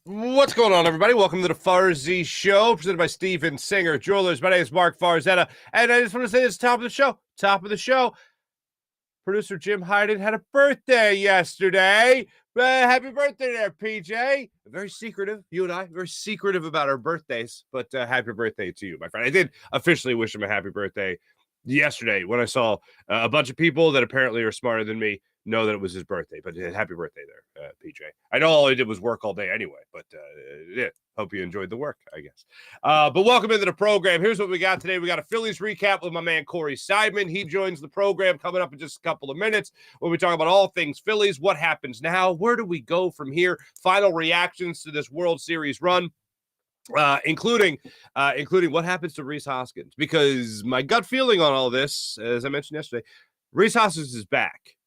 What's going on, everybody? Welcome to the Farzy Show, presented by Steven Singer Jewelers. My name is Mark Farzetta, and I just want to say this top of the show. Producer Jim Harden had a birthday yesterday. Happy birthday there, PJ. Very secretive, you and I, very secretive about our birthdays, but happy birthday to you, my friend. I did officially wish him a happy birthday yesterday when I saw a bunch of people that apparently are smarter than me know that it was his birthday, but happy birthday there, PJ. I know all he did was work all day anyway, but yeah, hope you enjoyed the work, I guess. But welcome into the program. Here's what we got today. We got a Phillies recap with my man Corey Seidman. He joins the program coming up in just a couple of minutes when we talk about all things Phillies. What happens now? Where do we go from here? Final reactions to this World Series run. Including what happens to Rhys Hoskins, because my gut feeling on all this, as I mentioned yesterday, Rhys Hoskins is back.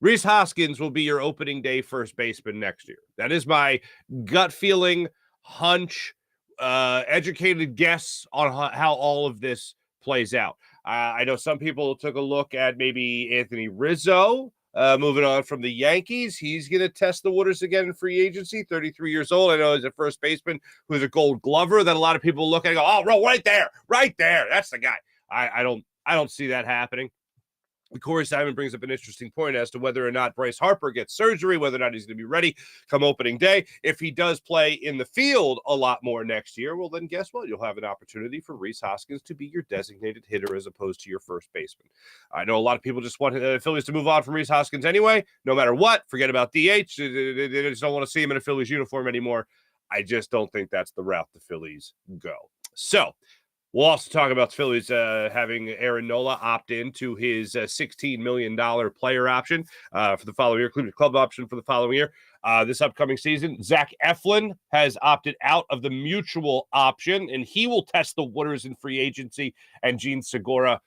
Rhys Hoskins will be your opening day first baseman next year. That is my gut feeling, hunch, educated guess on how all of this plays out. I know some people took a look at maybe Anthony Rizzo. Moving on from the Yankees, he's going to test the waters again in free agency, 33 years old. I know he's a first baseman who's a gold glover that a lot of people look at and go, oh, right there. That's the guy. I don't see that happening. Corey Seidman brings up an interesting point as to whether or not Bryce Harper gets surgery, whether or not he's going to be ready come opening day. If he does play in the field a lot more next year, well, then guess what? You'll have an opportunity for Rhys Hoskins to be your designated hitter as opposed to your first baseman. I know a lot of people just want the Phillies to move on from Rhys Hoskins anyway, no matter what. Forget about DH. They just don't want to see him in a Phillies uniform anymore. I just don't think that's the route the Phillies go. So, we'll also talk about the Phillies having Aaron Nola opt into his $16 million player option for the following year, including club option for the following year. This upcoming season, Zach Eflin has opted out of the mutual option, and he will test the waters in free agency. And Gene Segura,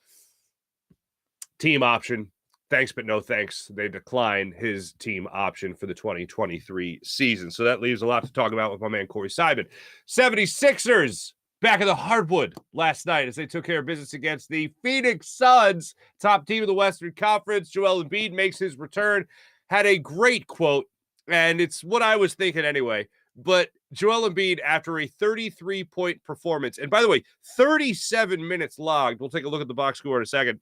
team option. Thanks, but no thanks. They decline his team option for the 2023 season. So that leaves a lot to talk about with my man Corey Seidman. 76ers. Back in the hardwood last night as they took care of business against the PHX Suns, top team of the Western Conference. Joel Embiid makes his return, had a great quote, and it's what I was thinking anyway. But Joel Embiid, after a 33-point performance, and by the way, 37 minutes logged. We'll take a look at the box score in a second.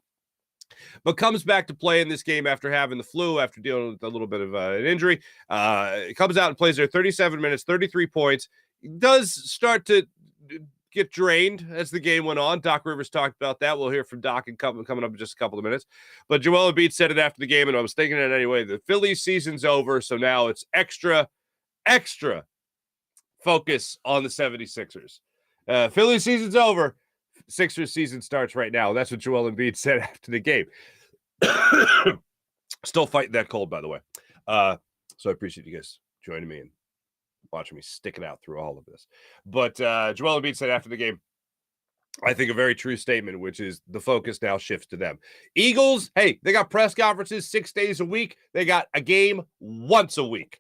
But comes back to play in this game after having the flu, after dealing with a little bit of an injury. Comes out and plays there 37 minutes, 33 points. Does start to get drained as the game went on. Doc Rivers talked about that. We'll hear from Doc coming up in just a couple of minutes. But Joel Embiid said it after the game, and I was thinking it anyway. The Phillies season's over, so now it's extra focus on the 76ers. Phillies season's over. Sixers season starts right now. That's what Joel Embiid said after the game. Still fighting that cold, by the way. So I appreciate you guys joining me and watching me stick it out through all of this. But Joel Embiid said after the game, I think a very true statement, which is the focus now shifts to them. Eagles, hey, they got press conferences 6 days a week. They got a game once a week.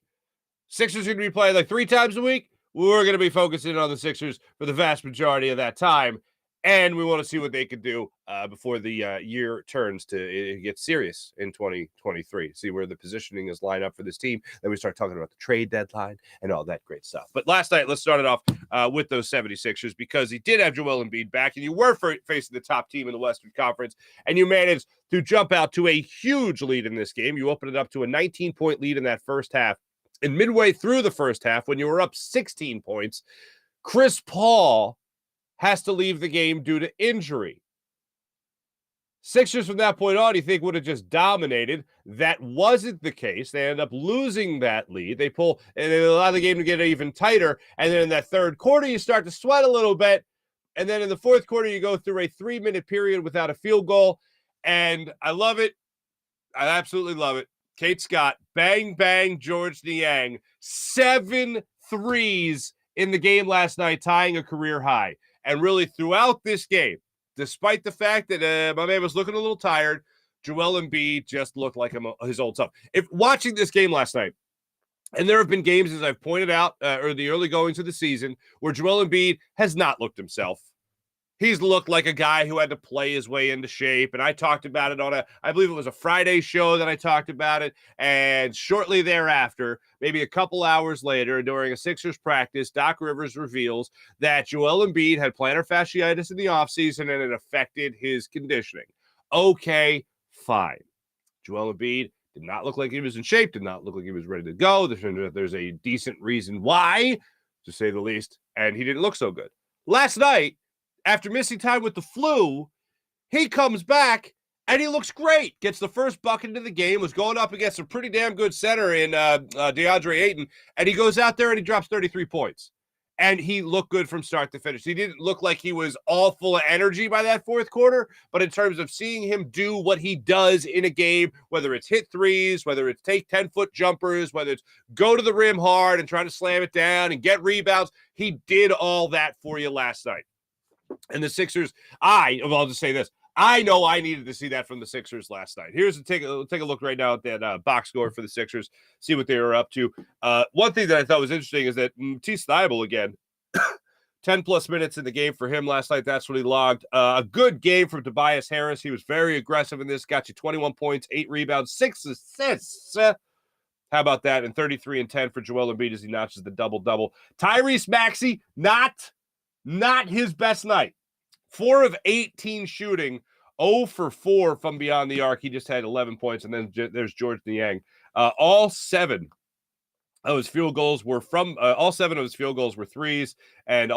Sixers are going to be playing like 3 times a week. We're going to be focusing on the Sixers for the vast majority of that time. And we want to see what they could do before the year turns to get serious in 2023. See where the positioning is lined up for this team. Then we start talking about the trade deadline and all that great stuff. But last night, let's start it off with those 76ers, because he did have Joel Embiid back, and you were facing the top team in the Western Conference, and you managed to jump out to a huge lead in this game. You opened it up to a 19-point lead in that first half. And midway through the first half, when you were up 16 points, Chris Paul has to leave the game due to injury. Sixers from that point on, you think would have just dominated. That wasn't the case. They end up losing that lead. They pull, and they allow the game to get even tighter. And then in that third quarter, you start to sweat a little bit. And then in the fourth quarter, you go through a 3-minute period without a field goal. And I love it. I absolutely love it. Kate Scott, bang, bang, George Niang, 7 threes in the game last night, tying a career high. And really throughout this game, despite the fact that my man was looking a little tired, Joel Embiid just looked like his old self. If watching this game last night, and there have been games, as I've pointed out, or the early goings of the season, where Joel Embiid has not looked himself. He's looked like a guy who had to play his way into shape. And I talked about it I believe it was a Friday show that I talked about it. And shortly thereafter, maybe a couple hours later, during a Sixers practice, Doc Rivers reveals that Joel Embiid had plantar fasciitis in the offseason and it affected his conditioning. Okay, fine. Joel Embiid did not look like he was in shape, did not look like he was ready to go. There's a decent reason why, to say the least, and he didn't look so good. Last night, after missing time with the flu, he comes back and he looks great. Gets the first bucket into the game, was going up against a pretty damn good center in DeAndre Ayton, and he goes out there and he drops 33 points. And he looked good from start to finish. He didn't look like he was all full of energy by that fourth quarter, but in terms of seeing him do what he does in a game, whether it's hit threes, whether it's take 10-foot jumpers, whether it's go to the rim hard and try to slam it down and get rebounds, he did all that for you last night. And the Sixers, I'll just say this. I know I needed to see that from the Sixers last night. Take a look right now at that box score for the Sixers, see what they were up to. One thing that I thought was interesting is that T. Thibault again, 10-plus minutes in the game for him last night. That's what he logged. A good game from Tobias Harris. He was very aggressive in this. Got you 21 points, 8 rebounds, 6 assists. How about that? And 33 and 10 for Joel Embiid as he notches the double-double. Tyrese Maxey, not his best night. 4 of 18 shooting, 0 for 4 from beyond the arc. He just had 11 points, and then there's George Niang. All 7 of his field goals were threes, and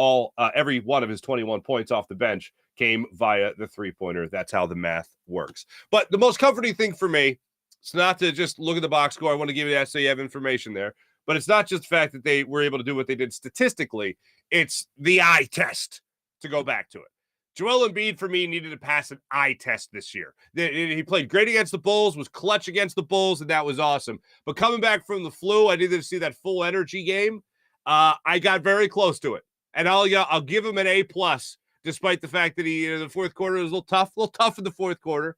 every one of his 21 points off the bench came via the three-pointer. That's how the math works. But the most comforting thing for me, it's not to just look at the box score. I want to give you that so you have information there. But it's not just the fact that they were able to do what they did statistically. It's the eye test to go back to it. Joel Embiid, for me, needed to pass an eye test this year. He played great against the Bulls, was clutch against the Bulls, and that was awesome. But coming back from the flu, I needed to see that full energy game. I got very close to it. And I'll give him an A+, despite the fact that the fourth quarter was a little tough in the fourth quarter.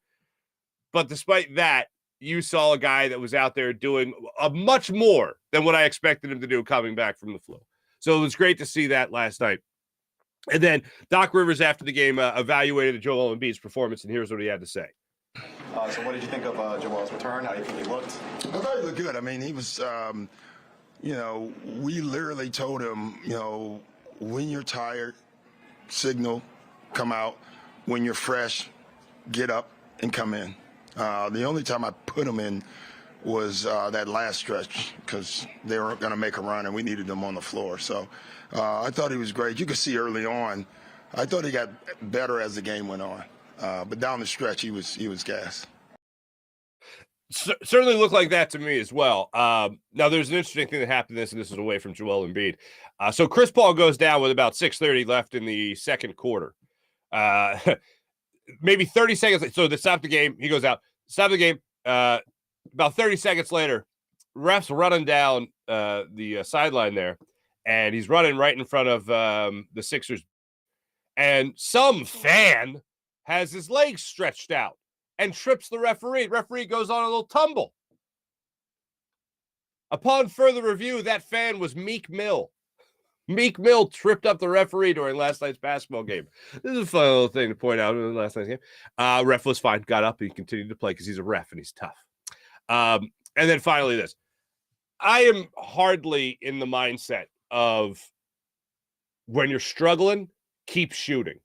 But despite that, you saw a guy that was out there doing much more than what I expected him to do coming back from the flu. So it was great to see that last night. And then Doc Rivers, after the game, evaluated Joel Embiid's performance, and here's what he had to say. So what did you think of Joel's return? How do you think he looked? I thought he looked good. I mean, he was, we literally told him, when you're tired, signal, come out. When you're fresh, get up and come in. The only time I put him in was that last stretch because they were going to make a run and we needed them on the floor. So I thought he was great. You could see early on, I thought he got better as the game went on. But down the stretch, he was gas. Certainly looked like that to me as well. Now, there's an interesting thing that happened and this is away from Joel Embiid. So Chris Paul goes down with about 6:30 left in the second quarter. Maybe 30 seconds. So they stop the game. He goes out. Stop the game. About 30 seconds later, ref's running down the sideline there, and he's running right in front of the Sixers. And some fan has his legs stretched out and trips the referee. Referee goes on a little tumble. Upon further review, that fan was Meek Mill. Meek Mill tripped up the referee during last night's basketball game. This is a fun little thing to point out in last night's game. Ref was fine, got up, he continued to play because he's a ref and he's tough. And then finally this. I am hardly in the mindset of when you're struggling, keep shooting.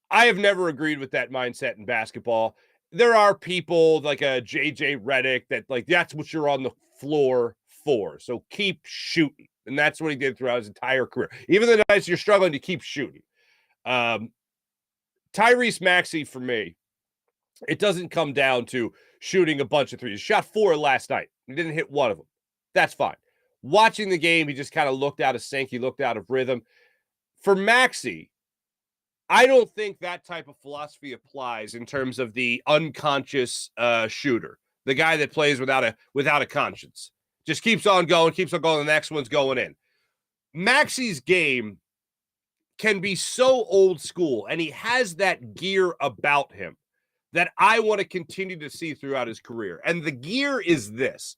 I have never agreed with that mindset in basketball. There are people like a JJ Redick that that's what you're on the floor for. So keep shooting. And that's what he did throughout his entire career. Even the nights you're struggling to keep shooting. Tyrese Maxey, for me, it doesn't come down to shooting a bunch of threes. He shot 4 last night. He didn't hit one of them. That's fine. Watching the game, he just kind of looked out of sync. He looked out of rhythm. For Maxey, I don't think that type of philosophy applies in terms of the unconscious shooter, the guy that plays without a conscience. Just keeps on going, the next one's going in. Maxey's game can be so old school, and he has that gear about him that I want to continue to see throughout his career. And the gear is this.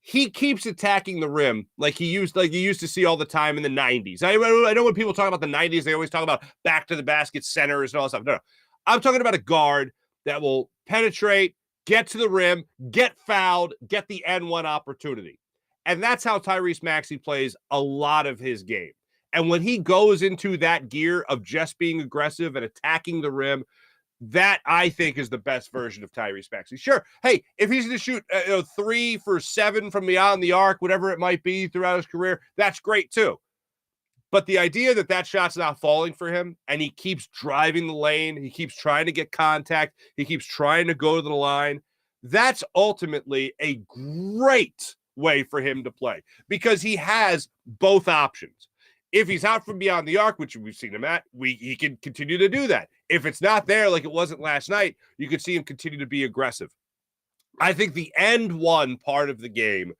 he keeps attacking the rim like you used to see all the time in the 90s. I know when people talk about the 90s, they always talk about back to the basket centers and all that stuff. No. I'm talking about a guard that will penetrate, get to the rim, get fouled, get the N1 opportunity. And that's how Tyrese Maxey plays a lot of his game. And when he goes into that gear of just being aggressive and attacking the rim, that I think is the best version of Tyrese Maxey. Sure, hey, if he's going to shoot 3 for 7 from beyond the arc, whatever it might be throughout his career, that's great too. But the idea that shot's not falling for him and he keeps driving the lane, he keeps trying to get contact, he keeps trying to go to the line, that's ultimately a great way for him to play because he has both options. If he's out from beyond the arc, which we've seen him at, he can continue to do that. If it's not there, like it wasn't last night, you could see him continue to be aggressive. I think the end one part of the game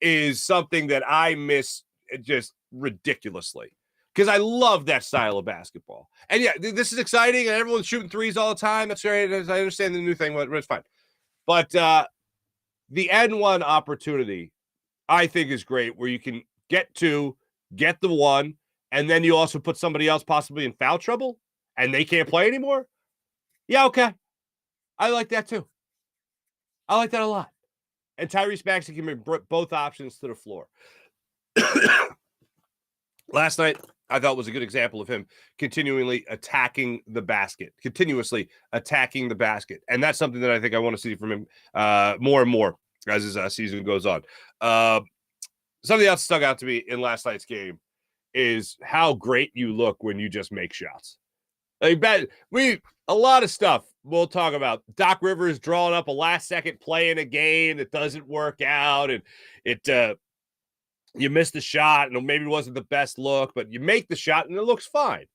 is something that I miss just ridiculously because I love that style of basketball. And yeah, this is exciting and everyone's shooting threes all the time. That's right. I understand the new thing, but it's fine. But the N1 opportunity, I think, is great where you can get the one, and then you also put somebody else possibly in foul trouble and they can't play anymore. Yeah, okay. I like that too. I like that a lot. And Tyrese Maxey can bring both options to the floor. Last night, I thought was a good example of him continuously attacking the basket. And that's something that I think I want to see from him more and more as his season goes on. Something else stuck out to me in last night's game is how great you look when you just make shots. Like a lot of stuff we'll talk about. Doc Rivers drawing up a last-second play in a game that doesn't work out, and you missed the shot, and maybe it wasn't the best look, but you make the shot, and it looks fine.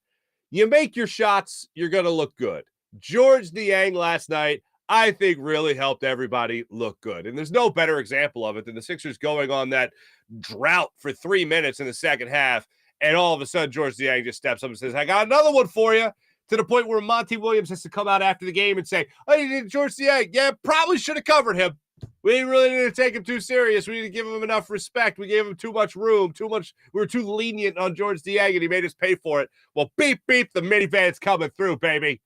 You make your shots, you're going to look good. George Niang last night, I think, really helped everybody look good. And there's no better example of it than the Sixers going on that drought for 3 minutes in the second half, and all of a sudden George Niang just steps up and says, I got another one for you, to the point where Monty Williams has to come out after the game and say, hey, George Niang, yeah, probably should have covered him. We didn't really need to take him too serious. We need to give him enough respect. We gave him too much room, we were too lenient on George Niang, and he made us pay for it. Well, beep, beep, the minivan's coming through, baby.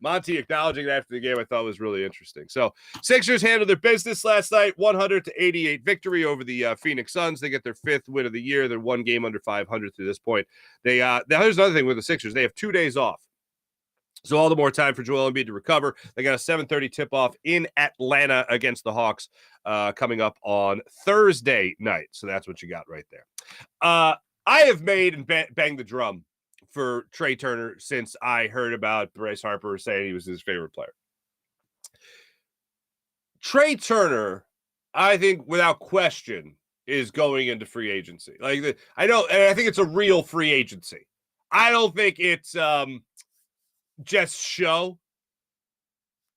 Monty acknowledging that after the game I thought was really interesting. So Sixers handled their business last night, 100-88 victory over the Phoenix Suns. They get their 5th win of the year. They're one game under 500 to this point. Now here's another thing with the Sixers. They have 2 days off. So all the more time for Joel Embiid to recover. They got a 7:30 tip-off in Atlanta against the Hawks coming up on Thursday night. So that's what you got right there. I have made and banged the drum for Trea Turner since I heard about Bryce Harper saying he was his favorite player. Trea Turner, I think, without question, is going into free agency. I know, and I think it's a real free agency. I don't think it's just show.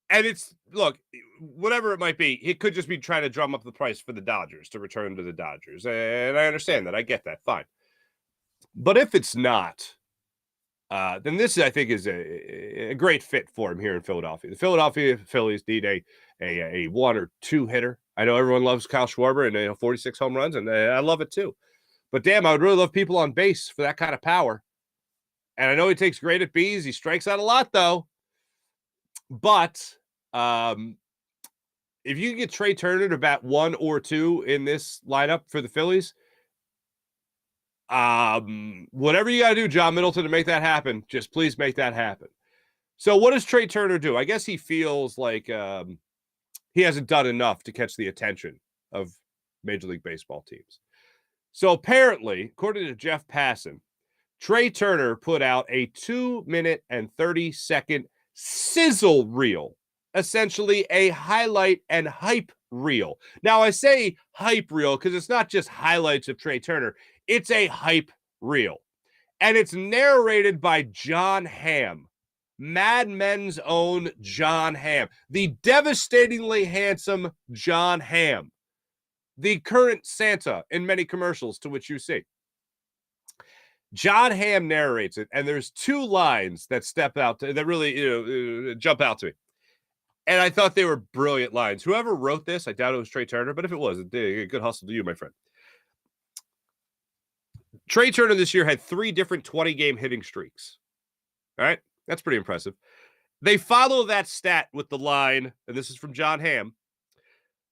And it's, look, whatever it might be, it could just be trying to drum up the price for the Dodgers to return to the Dodgers. And I understand that. I get that. Fine. But if it's not, then this, I think, is a great fit for him here in Philadelphia. The Philadelphia Phillies need a 1 or 2 hitter. I know everyone loves Kyle Schwarber and 46 home runs, and I love it too. But damn, I would really love people on base for that kind of power. And I know he takes great at bees. He strikes out a lot, though. But if you can get Trea Turner to bat 1 or 2 in this lineup for the Phillies, whatever you got to do, John Middleton, to make that happen, just please make that happen. So what does Trea Turner do? I guess he feels like he hasn't done enough to catch the attention of Major League Baseball teams. So apparently, according to Jeff Passan, Trea Turner put out a 2-minute and 30-second sizzle reel, essentially a highlight and hype reel. Now, I say hype reel because it's not just highlights of Trea Turner. It's a hype reel. And it's narrated by Jon Hamm, Mad Men's own Jon Hamm, the devastatingly handsome Jon Hamm, the current Santa in many commercials to which you see. Jon Hamm narrates it, and there's 2 lines that step out that really jump out to me. And I thought they were brilliant lines. Whoever wrote this, I doubt it was Trea Turner, but if it was, good hustle to you, my friend. Trea Turner this year had 3 different 20-game hitting streaks. All right? That's pretty impressive. They follow that stat with the line, and this is from John Hamm,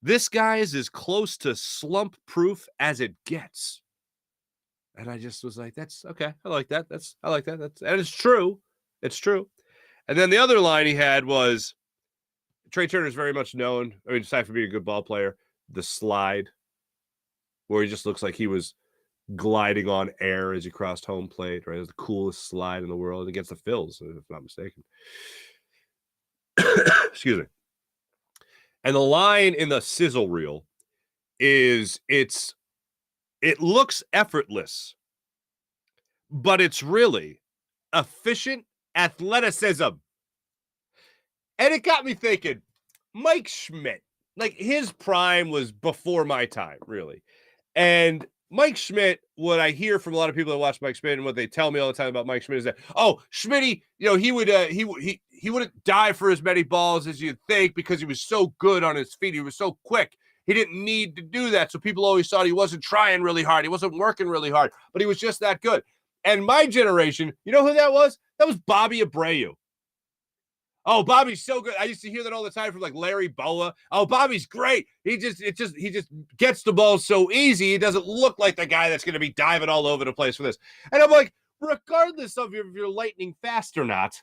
this guy is as close to slump-proof as it gets. And I just was like, that's okay. I like that. And it's true. It's true. And then the other line he had was, Trea Turner is very much known, aside from being a good ball player, the slide, where he just looks like he was gliding on air as he crossed home plate, right? It was the coolest slide in the world against the Phillies, if I'm not mistaken. Excuse me. And the line in the sizzle reel is it looks effortless, but it's really efficient athleticism. And it got me thinking, Mike Schmidt, like his prime was before my time, really. And Mike Schmidt, what I hear from a lot of people that watch Mike Schmidt and what they tell me all the time about Mike Schmidt is that, oh, Schmitty, he wouldn't dive for as many balls as you'd think because he was so good on his feet. He was so quick. He didn't need to do that. So people always thought he wasn't trying really hard. He wasn't working really hard, but he was just that good. And my generation, you know who that was? That was Bobby Abreu. Oh, Bobby's so good. I used to hear that all the time from like Larry Boa. Oh, Bobby's great. He just gets the ball so easy. He doesn't look like the guy that's going to be diving all over the place for this. And I'm like, regardless of if you're lightning fast or not,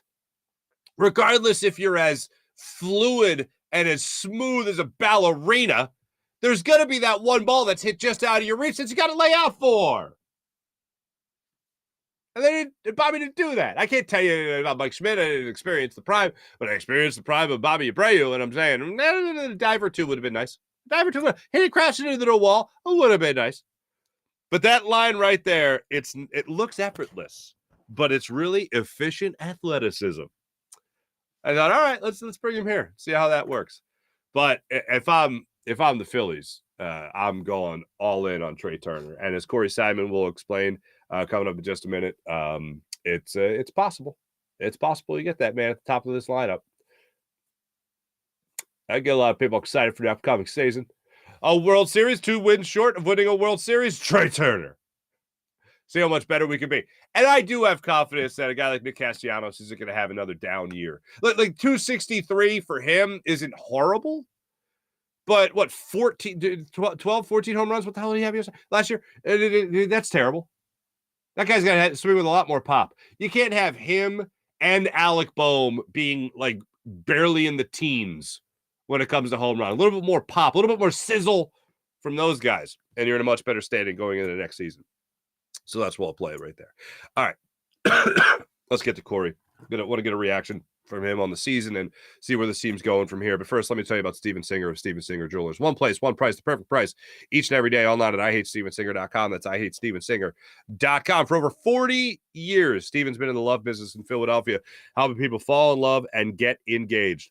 regardless if you're as fluid and as smooth as a ballerina, there's going to be that one ball that's hit just out of your reach that you got to lay out for. And Bobby didn't do that. I can't tell you about Mike Schmidt. I didn't experience the prime, but I experienced the prime of Bobby Abreu, and I'm saying a dive or two would have been nice. Dive or two, hit it crashing into the wall, it would have been nice. But that line right there, it looks effortless, but it's really efficient athleticism. I thought, all right, let's bring him here, see how that works. But if I'm the Phillies, I'm going all in on Trea Turner, and as Corey Seidman will explain coming up in just a minute, it's possible. It's possible you get that man at the top of this lineup. I get a lot of people excited for the upcoming season. A World Series, 2 wins short of winning a World Series, Trea Turner. See how much better we can be. And I do have confidence that a guy like Nick Castellanos isn't going to have another down year. Like 263 for him isn't horrible. But what, 14 home runs? What the hell did he have last year? That's terrible. That guy's got to swing with a lot more pop. You can't have him and Alec Boehm being like barely in the teens when it comes to home run. A little bit more pop, a little bit more sizzle from those guys, and you're in a much better standing going into the next season. So that's well played right there. All right. Let's get to Corey. I want to get a reaction from him on the season and see where the team's going from here. But first, let me tell you about Steven Singer of Steven Singer Jewelers. One place, one price, the perfect price, each and every day, online at IHateStevenSinger.com. That's IHateStevenSinger.com. For over 40 years, Steven's been in the love business in Philadelphia, helping people fall in love and get engaged.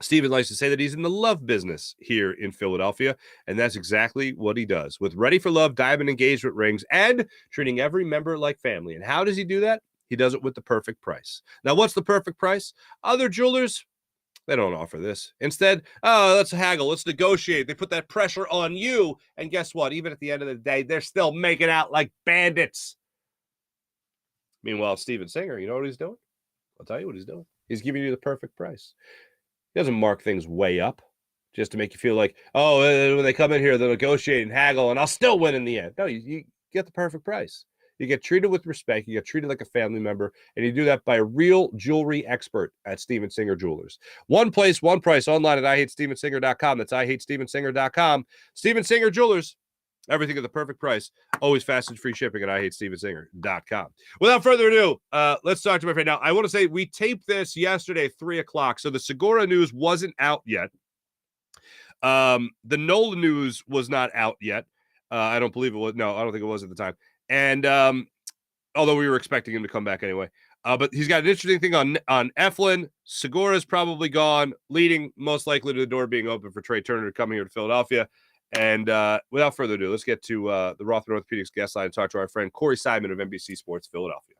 Steven likes to say that he's in the love business here in Philadelphia, and that's exactly what he does, with Ready for Love diamond engagement rings and treating every member like family. And how does he do that? He does it with the perfect price. Now, what's the perfect price? Other jewelers, they don't offer this. Instead, let's haggle, let's negotiate. They put that pressure on you, and guess what? Even at the end of the day, they're still making out like bandits. Meanwhile, Steven Singer, you know what he's doing? I'll tell you what he's doing. He's giving you the perfect price. He doesn't mark things way up just to make you feel like, when they come in here, they'll negotiate and haggle, and I'll still win in the end. No, you get the perfect price. You get treated with respect. You get treated like a family member, and you do that by a real jewelry expert at Steven Singer Jewelers. One place, one price, online at IHateStevenSinger.com. That's IHateStevenSinger.com. Steven Singer Jewelers, everything at the perfect price. Always fast and free shipping at IHateStevenSinger.com. Without further ado, let's talk to my friend. Now, I want to say we taped this yesterday at 3 o'clock, so the Segura news wasn't out yet. The Nola news was not out yet. I don't believe it was. No, I don't think it was at the time. And although we were expecting him to come back anyway. But he's got an interesting thing on Eflin. Segura's probably gone, leading most likely to the door being open for Trea Turner to come here to Philadelphia. And without further ado, let's get to the Rothman Orthopedics guest line and talk to our friend Corey Seidman of NBC Sports Philadelphia.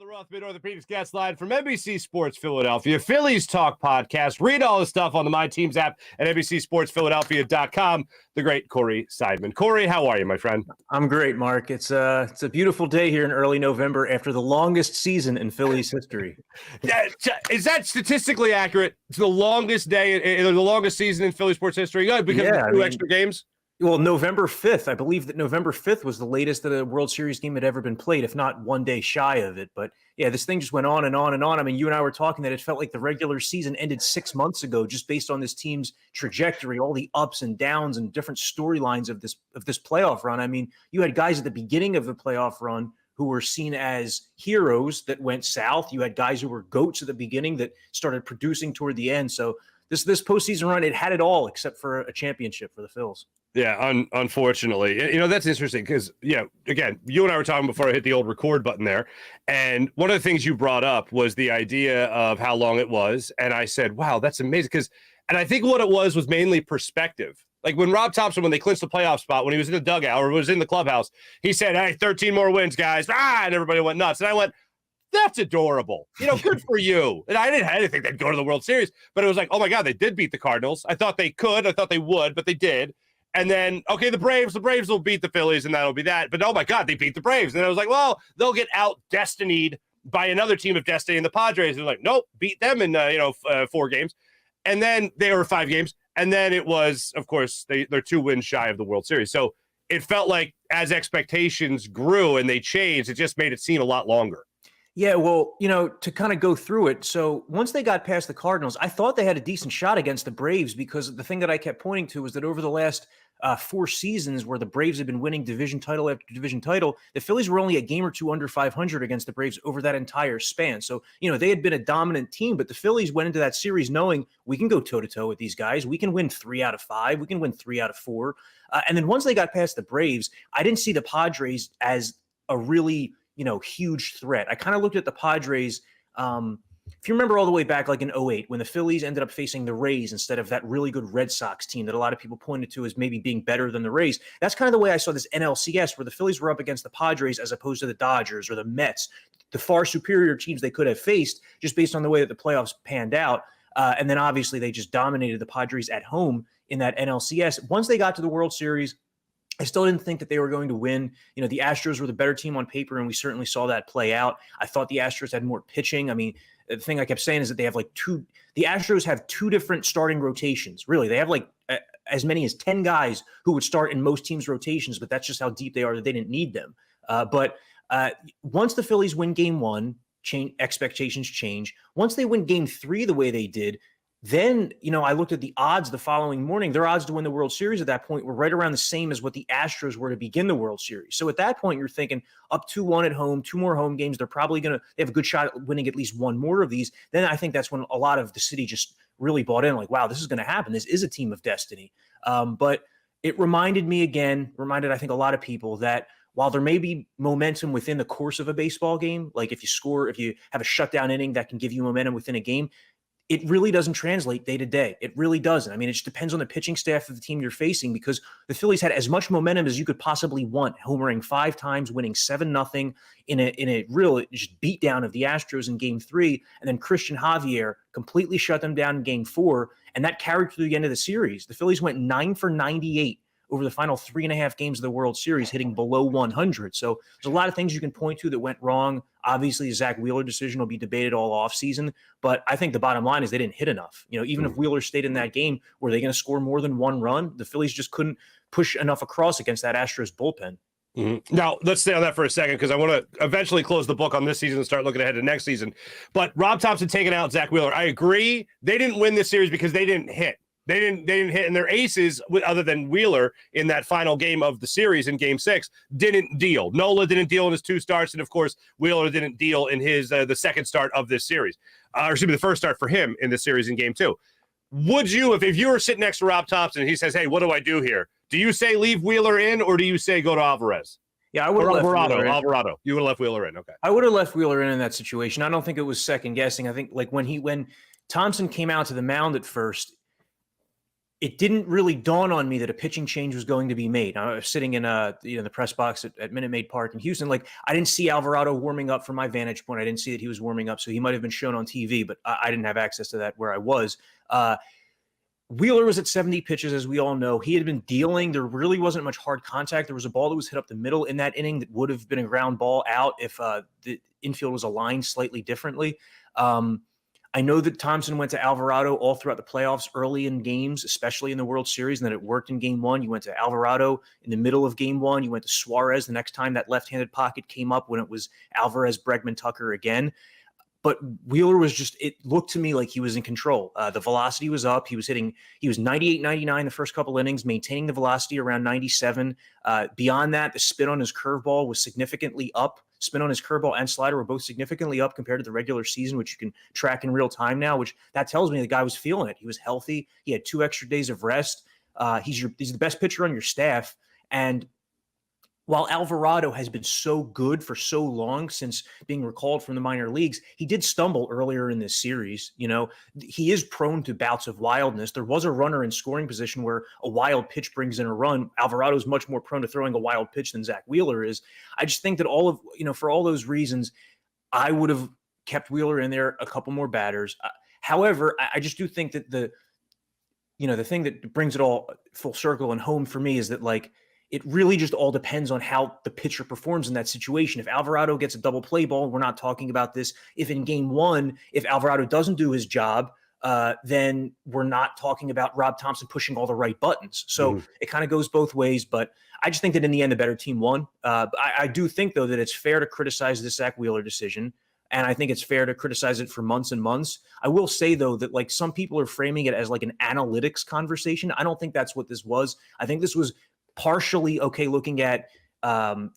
Roth Mid-Orthopedics guest line from NBC Sports Philadelphia, Phillies Talk podcast. Read all the stuff on the My Teams app at NBCSportsPhiladelphia.com. The great Corey Seidman. Corey, how are you, my friend? I'm great, Mark. It's a beautiful day here in early November after the longest season in Phillies history. Is that statistically accurate? It's the longest day, the longest season in Philly sports history? Good, because of two extra games? Well, November 5th, I believe that November 5th was the latest that a World Series game had ever been played, if not one day shy of it. But yeah, this thing just went on and on and on. I mean, you and I were talking that it felt like the regular season ended 6 months ago, just based on this team's trajectory, all the ups and downs and different storylines of this playoff run. I mean, you had guys at the beginning of the playoff run who were seen as heroes that went south. You had guys who were GOATs at the beginning that started producing toward the end. So this postseason run, it had it all except for a championship for the Phils. Yeah, unfortunately. That's interesting because, again, you and I were talking before I hit the old record button there. And one of the things you brought up was the idea of how long it was. And I said, wow, that's amazing. And I think what it was mainly perspective. Like when Rob Thompson, when they clinched the playoff spot, when he was in the dugout or was in the clubhouse, he said, hey, 13 more wins, guys. And everybody went nuts. And I went, that's adorable. Good for you. And I didn't think they'd go to the World Series. But it was like, oh, my God, they did beat the Cardinals. I thought they could. I thought they would, but they did. And then, okay, the Braves will beat the Phillies, and that'll be that. But, oh, my God, they beat the Braves. And I was like, well, they'll get out-destinied by another team of destiny in the Padres. And like, nope, beat them in, 4 games. And then they were 5 games. And then it was, of course, they're 2 wins shy of the World Series. So it felt like as expectations grew and they changed, it just made it seem a lot longer. Yeah, well, to kind of go through it. So once they got past the Cardinals, I thought they had a decent shot against the Braves because the thing that I kept pointing to was that over the last 4 seasons where the Braves have been winning division title after division title, the Phillies were only a game or 2 under 500 against the Braves over that entire span. So, they had been a dominant team, but the Phillies went into that series knowing we can go toe-to-toe with these guys. We can win 3 out of 5. We can win 3 out of 4. And then once they got past the Braves, I didn't see the Padres as a really huge threat. I kind of looked at the Padres. If you remember all the way back, like in 2008, when the Phillies ended up facing the Rays instead of that really good Red Sox team that a lot of people pointed to as maybe being better than the Rays. That's kind of the way I saw this NLCS, where the Phillies were up against the Padres as opposed to the Dodgers or the Mets, the far superior teams they could have faced just based on the way that the playoffs panned out. And then obviously they just dominated the Padres at home in that NLCS. Once they got to the World Series, I still didn't think that they were going to win. The Astros were the better team on paper, and we certainly saw that play out. I thought the Astros had more pitching. I mean, the thing I kept saying is that they have the Astros have 2 different starting rotations. Really, they have as many as 10 guys who would start in most teams' rotations, but that's just how deep they are that they didn't need them. But once the Phillies win game 1, expectations change. Once they win game 3 the way they did, then, I looked at the odds the following morning. Their odds to win the World Series at that point were right around the same as what the Astros were to begin the World Series. So at that point, you're thinking up 2-1 at home, 2 more home games. They're probably they have a good shot at winning at least 1 more of these. Then I think that's when a lot of the city just really bought in, like, wow, this is going to happen. This is a team of destiny. But it reminded, I think, a lot of people that while there may be momentum within the course of a baseball game, like if you have a shutdown inning that can give you momentum within a game, it really doesn't translate day to day. It really doesn't. I mean, it just depends on the pitching staff of the team you're facing, because the Phillies had as much momentum as you could possibly want, homering 5 times, winning 7-0 in a real just beatdown of the Astros in game 3. And then Christian Javier completely shut them down in game 4. And that carried through the end of the series. The Phillies went 9 for 98 over the final 3.5 games of the World Series, hitting below 100. So there's a lot of things you can point to that went wrong. Obviously, the Zach Wheeler decision will be debated all offseason, but I think the bottom line is they didn't hit enough. Even if Wheeler stayed in that game, were they going to score more than 1 run? The Phillies just couldn't push enough across against that Astros bullpen. Mm-hmm. Now, let's stay on that for a second, because I want to eventually close the book on this season and start looking ahead to next season. But Rob Thompson taking out Zach Wheeler, I agree. They didn't win this series because they didn't hit. They didn't hit, and their aces, other than Wheeler in that final game of the series in Game 6, didn't deal. Nola didn't deal in his 2 starts, and of course Wheeler didn't deal in his the second start of this series, or excuse me, the first start for him in this series in Game 2. Would you, if you were sitting next to Rob Thompson and he says, "Hey, what do I do here?" Do you say leave Wheeler in, or do you say go to Alvarez? Yeah, I would have left Wheeler in. Alvarado. You would have left Wheeler in. Okay. I would have left Wheeler in that situation. I don't think it was second guessing. I think when Thompson came out to the mound at first, it didn't really dawn on me that a pitching change was going to be made. I was sitting in the press box at Minute Maid Park in Houston. Like, I didn't see Alvarado warming up from my vantage point. I didn't see that he was warming up. So he might have been shown on TV, but I didn't have access to that where I was. Wheeler was at 70 pitches, as we all know. He had been dealing. There really wasn't much hard contact. There was a ball that was hit up the middle in that inning that would have been a ground ball out if the infield was aligned slightly differently. I know that Thompson went to Alvarado all throughout the playoffs early in games, especially in the World Series, and that it worked in Game 1. You went to Alvarado in the middle of Game 1. You went to Suarez the next time that left-handed pocket came up when it was Alvarez, Bregman, Tucker again. But Wheeler was just, it looked to me like he was in control. The velocity was up. He was 98, 99 the first couple innings, maintaining the velocity around 97. Beyond that, the spin on his curveball was significantly up. Spin on his curveball and slider were both significantly up compared to the regular season, which you can track in real time now, which that tells me the guy was feeling it. He was healthy. He had 2 extra days of rest. He's the best pitcher on your staff. And while Alvarado has been so good for so long since being recalled from the minor leagues, he did stumble earlier in this series. You know, he is prone to bouts of wildness. There was a runner in scoring position where a wild pitch brings in a run. Alvarado is much more prone to throwing a wild pitch than Zach Wheeler is. I just think that for all those reasons, I would have kept Wheeler in there, a couple more batters. However, I just do think that the thing that brings it all full circle and home for me is that, like, it really just all depends on how the pitcher performs in that situation. If Alvarado gets a double play ball, we're not talking about this. If in Game 1, if Alvarado doesn't do his job, then we're not talking about Rob Thompson pushing all the right buttons. So it kind of goes both ways. But I just think that in the end, the better team won. I do think, though, that it's fair to criticize the Zach Wheeler decision. And I think it's fair to criticize it for months and months. I will say, though, that, like, some people are framing it as like an analytics conversation. I don't think that's what this was. I think this was partially, okay, looking at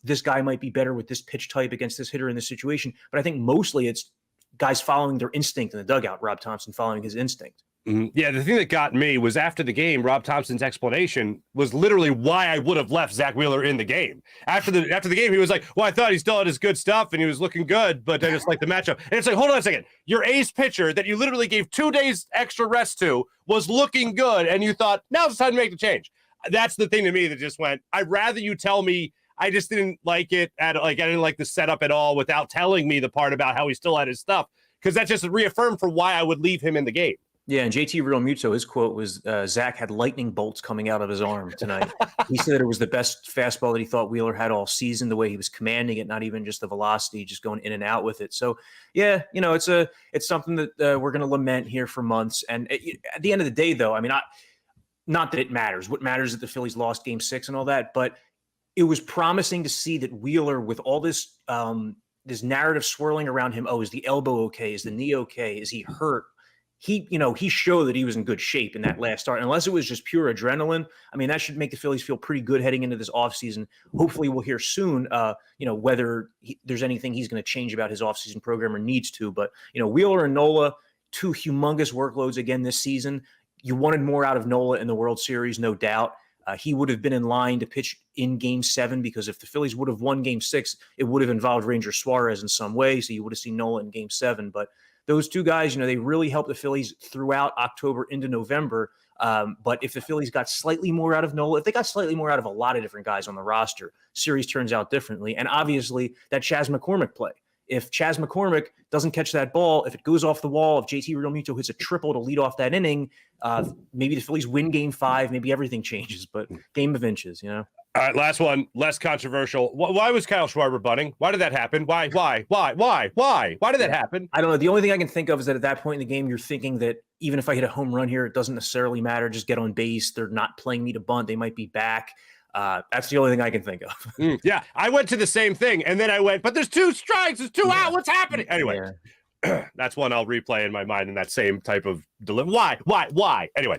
this guy might be better with this pitch type against this hitter in this situation. But I think mostly it's guys following their instinct in the dugout, Rob Thompson following his instinct. Yeah, the thing that got me was after the game, Rob Thompson's explanation was literally why I would have left Zach Wheeler in the game. After the game, he was like, well, I thought he still had his good stuff and he was looking good, but I just like the matchup. And it's like, hold on a second. Your ace pitcher that you literally gave 2 days extra rest to was looking good, and you thought, now's the time to make the change. That's the thing to me that just went, I'd rather you tell me I just didn't like it. I didn't like the setup at all without telling me the part about how he still had his stuff, because that just reaffirmed for why I would leave him in the game. Yeah, and JT Realmuto, his quote was, Zach had lightning bolts coming out of his arm tonight. He said it was the best fastball that he thought Wheeler had all season, the way he was commanding it, not even just the velocity, just going in and out with it. So, yeah, it's something that we're going to lament here for months. And at the end of the day, though, I mean, not that it matters. What matters is that the Phillies lost Game 6 and all that, but it was promising to see that Wheeler, with all this this narrative swirling around him, is the elbow okay? Is the knee okay? Is he hurt? He showed that he was in good shape in that last start. Unless it was just pure adrenaline, I mean, that should make the Phillies feel pretty good heading into this offseason. Hopefully we'll hear soon, whether there's anything he's going to change about his offseason program or needs to. But, Wheeler and Nola, 2 humongous workloads again this season. You wanted more out of Nola in the World Series, no doubt. He would have been in line to pitch in Game 7, because if the Phillies would have won Game 6, it would have involved Ranger Suarez in some way. So you would have seen Nola in Game 7. But those 2 guys, they really helped the Phillies throughout October into November. But if the Phillies got slightly more out of Nola, if they got slightly more out of a lot of different guys on the roster, series turns out differently. And obviously that Chas McCormick play. If Chas McCormick doesn't catch that ball, if it goes off the wall, if JT Realmuto hits a triple to lead off that inning, maybe the Phillies win Game 5, maybe everything changes, but game of inches, All right, last one, less controversial. Why was Kyle Schwarber bunting? Why did that happen? Why did that happen? I don't know. The only thing I can think of is that at that point in the game, you're thinking that even if I hit a home run here, it doesn't necessarily matter. Just get on base. They're not playing me to bunt. They might be back. That's the only thing I can think of. Yeah, I went to the same thing, and then I went, but there's 2 strikes, there's 2 out, what's happening? Anyway, that's one I'll replay in my mind in that same type of delivery. Why? Anyway,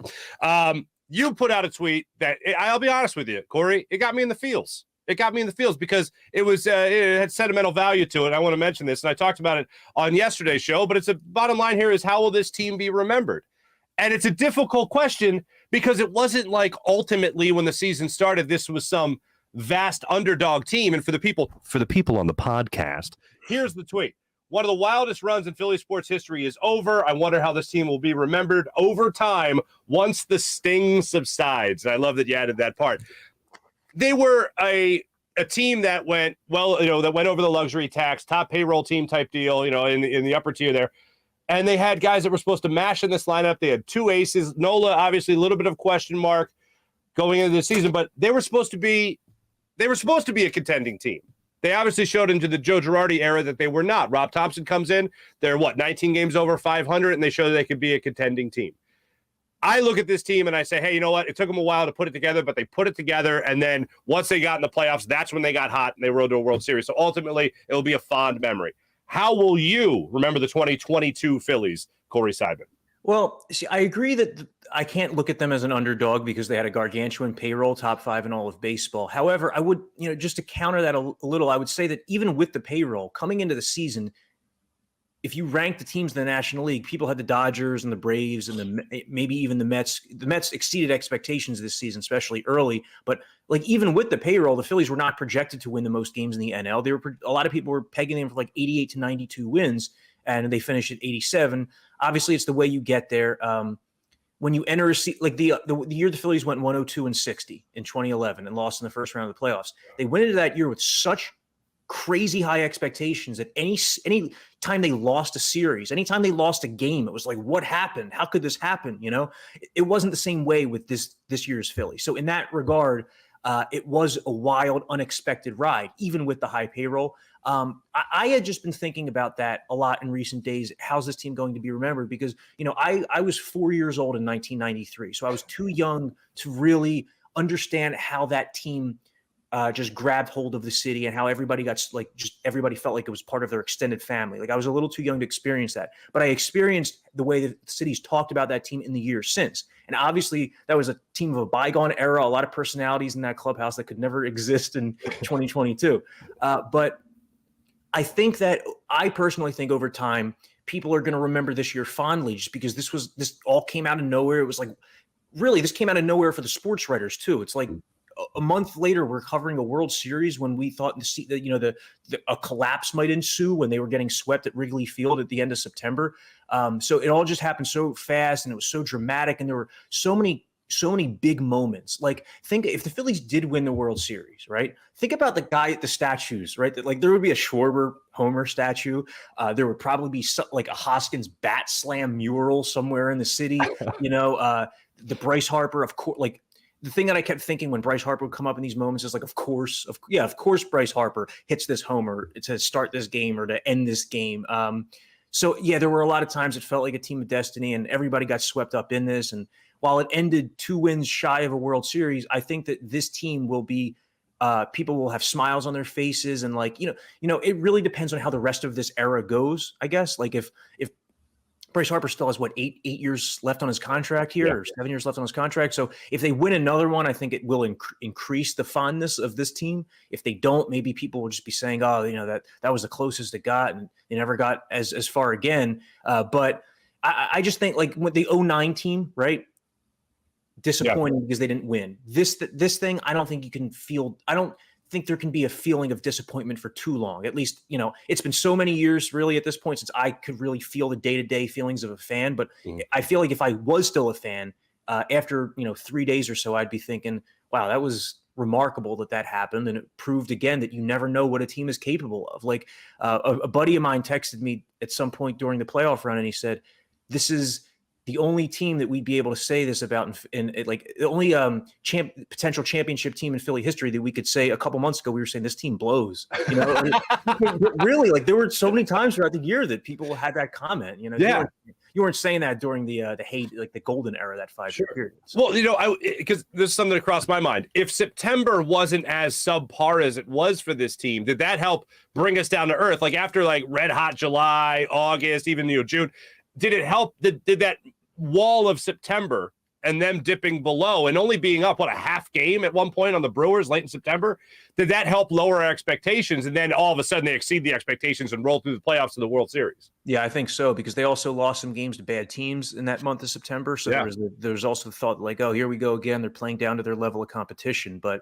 you put out a tweet that, I'll be honest with you, Corey, it got me in the feels. It got me in the feels because it had sentimental value to it. I want to mention this, and I talked about it on yesterday's show, but bottom line here is, how will this team be remembered? And it's a difficult question, because it wasn't like ultimately when the season started, this was some vast underdog team. And for the people on the podcast, here's the tweet. One of the wildest runs in Philly sports history is over. I wonder how this team will be remembered over time once the sting subsides. And I love that you added that part. They were a team that went that went over the luxury tax, top payroll team type deal, in the upper tier there. And they had guys that were supposed to mash in this lineup. They had two aces. Nola, obviously, a little bit of question mark going into the season, but they were supposed to be a contending team. They obviously showed into the Joe Girardi era that they were not. Rob Thompson comes in. They're 19 games over 500, and they show they could be a contending team. I look at this team and I say, hey, you know what? It took them a while to put it together, but they put it together. And then once they got in the playoffs, that's when they got hot and they rode to a World Series. So ultimately, it will be a fond memory. How will you remember the 2022 Phillies, Corey Seidman? Well, see, I agree that I can't look at them as an underdog because they had a gargantuan payroll, top 5 in all of baseball. However, I would, just to counter that a little, I would say that even with the payroll coming into the season, if you rank the teams in the National League, people had the Dodgers and the Braves and maybe even the Mets. The Mets exceeded expectations this season, especially early. But even with the payroll, the Phillies were not projected to win the most games in the NL. A lot of people were pegging them for 88 to 92 wins, and they finished at 87. Obviously, it's the way you get there. When you enter the year the Phillies went 102-60 in 2011 and lost in the first round of the playoffs, they went into that year with such crazy high expectations that any time they lost a series, anytime they lost a game, it was like, what happened? How could this happen? It wasn't the same way with this year's Philly. So in that regard, it was a wild, unexpected ride, even with the high payroll. I had just been thinking about that a lot in recent days. How's this team going to be remembered? Because, I was 4 years old in 1993, so I was too young to really understand how that team just grabbed hold of the city and how everybody got everybody felt like it was part of their extended family. I was a little too young to experience that, but I experienced the way that the city's talked about that team in the years since. And obviously that was a team of a bygone era, a lot of personalities in that clubhouse that could never exist in 2022. But I think that I personally think over time, people are going to remember this year fondly just because this all came out of nowhere. It was really, this came out of nowhere for the sports writers too. It's a month later, we're covering a World Series when we thought a collapse might ensue when they were getting swept at Wrigley Field at the end of September. So it all just happened so fast and it was so dramatic, and there were so many big moments. Think if the Phillies did win the World Series, right? Think about the statues, right? That there would be a Schwarber Homer statue. There would probably be a Hoskins bat slam mural somewhere in the city. The Bryce Harper, of course, the thing that I kept thinking when Bryce Harper would come up in these moments is of course Bryce Harper hits this homer to start this game or to end this game. So there were a lot of times it felt like a team of destiny and everybody got swept up in this. And while it ended 2 wins shy of a World Series, I think that this team will be people will have smiles on their faces. And it really depends on how the rest of this era goes, I guess. If Bryce Harper still has 8 years left on his contract here, or 7 years left on his contract. So if they win another one, I think it will increase the fondness of this team. If they don't, maybe people will just be saying, "Oh, that was the closest it got, and they never got as far again." But I just think with the 09 team, right? Disappointing because they didn't win. This thing, I don't think you can feel. I don't think there can be a feeling of disappointment for too long. At least, it's been so many years really at this point since I could really feel the day-to-day feelings of a fan. But I feel like if I was still a fan, after, 3 days or so, I'd be thinking, wow, that was remarkable that happened. And it proved again that you never know what a team is capable of. A buddy of mine texted me at some point during the playoff run and he said, this is the only team that we'd be able to say this about the only potential championship team in Philly history that we could say a couple months ago, we were saying this team blows, really, there were so many times throughout the year that people had that comment, you weren't saying that during the hate, the golden era, that 5-year period. So. Well, because there's something that crossed my mind. If September wasn't as subpar as it was for this team, did that help bring us down to earth? After red hot July, August, even June, did it help? Did that wall of September and them dipping below and only being up a half game at one point on the Brewers late in September, did that help lower our expectations? And then all of a sudden they exceed the expectations and roll through the playoffs to the World Series. Yeah, I think so, because they also lost some games to bad teams in that month of September. So there was also the thought oh, here we go again. They're playing down to their level of competition. But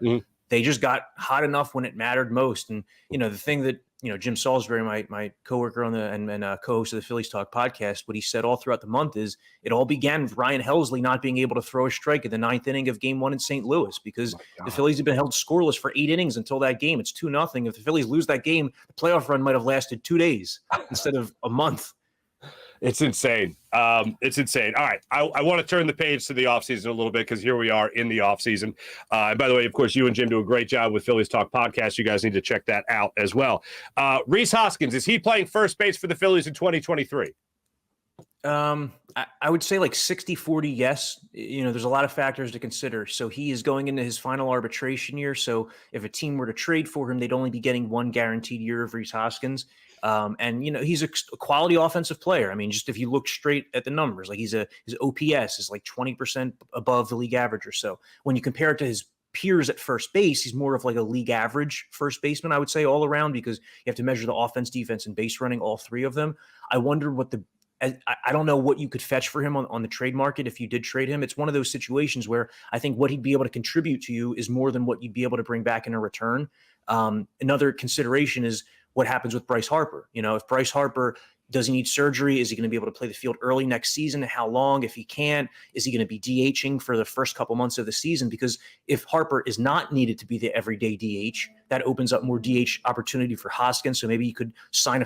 they just got hot enough when it mattered most. And, the thing that, Jim Salisbury, my coworker on and co-host of the Phillies Talk podcast, what he said all throughout the month is it all began with Ryan Helsley not being able to throw a strike in the 9th inning of Game 1 in St. Louis, because the Phillies have been held scoreless for 8 innings until that game. It's 2-0. If the Phillies lose that game, the playoff run might have lasted 2 days instead of a month. It's insane. It's insane. All right. I want to turn the page to the offseason a little bit, because here we are in the offseason. And by the way, of course, you and Jim do a great job with Phillies Talk podcast. You guys need to check that out as well. Rhys Hoskins, is he playing first base for the Phillies in 2023? I would say like 60-40, yes. There's a lot of factors to consider. So he is going into his final arbitration year. So if a team were to trade for him, they'd only be getting one guaranteed year of Rhys Hoskins. And he's a quality offensive player. I mean, just if you look straight at the numbers, like his OPS is like 20% above the league average or so. When you compare it to his peers at first base, he's more of like a league average first baseman, I would say, all around, because you have to measure the offense, defense, and base running, all three of them. I wonder I don't know what you could fetch for him on the trade market if you did trade him. It's one of those situations where I think what he'd be able to contribute to you is more than what you'd be able to bring back in a return. Another consideration is what happens with Bryce Harper. If Bryce Harper, does he need surgery? Is he going to be able to play the field early next season? How long? If he can't, is he going to be DHing for the first couple months of the season? Because if Harper is not needed to be the everyday DH, that opens up more DH opportunity for Hoskins. So maybe you could sign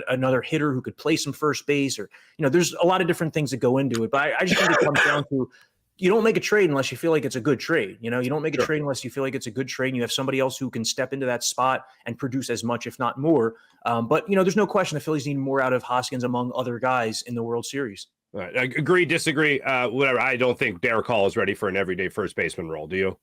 another hitter who could play some first base, or, there's a lot of different things that go into it. But I just think it comes down to, you don't make a trade unless you feel like it's a good trade. You don't make a trade unless you feel like it's a good trade and you have somebody else who can step into that spot and produce as much, if not more. But there's no question the Phillies need more out of Hoskins among other guys in the World Series. All right. Agree, disagree, whatever. I don't think Derek Hall is ready for an everyday first baseman role. Do you?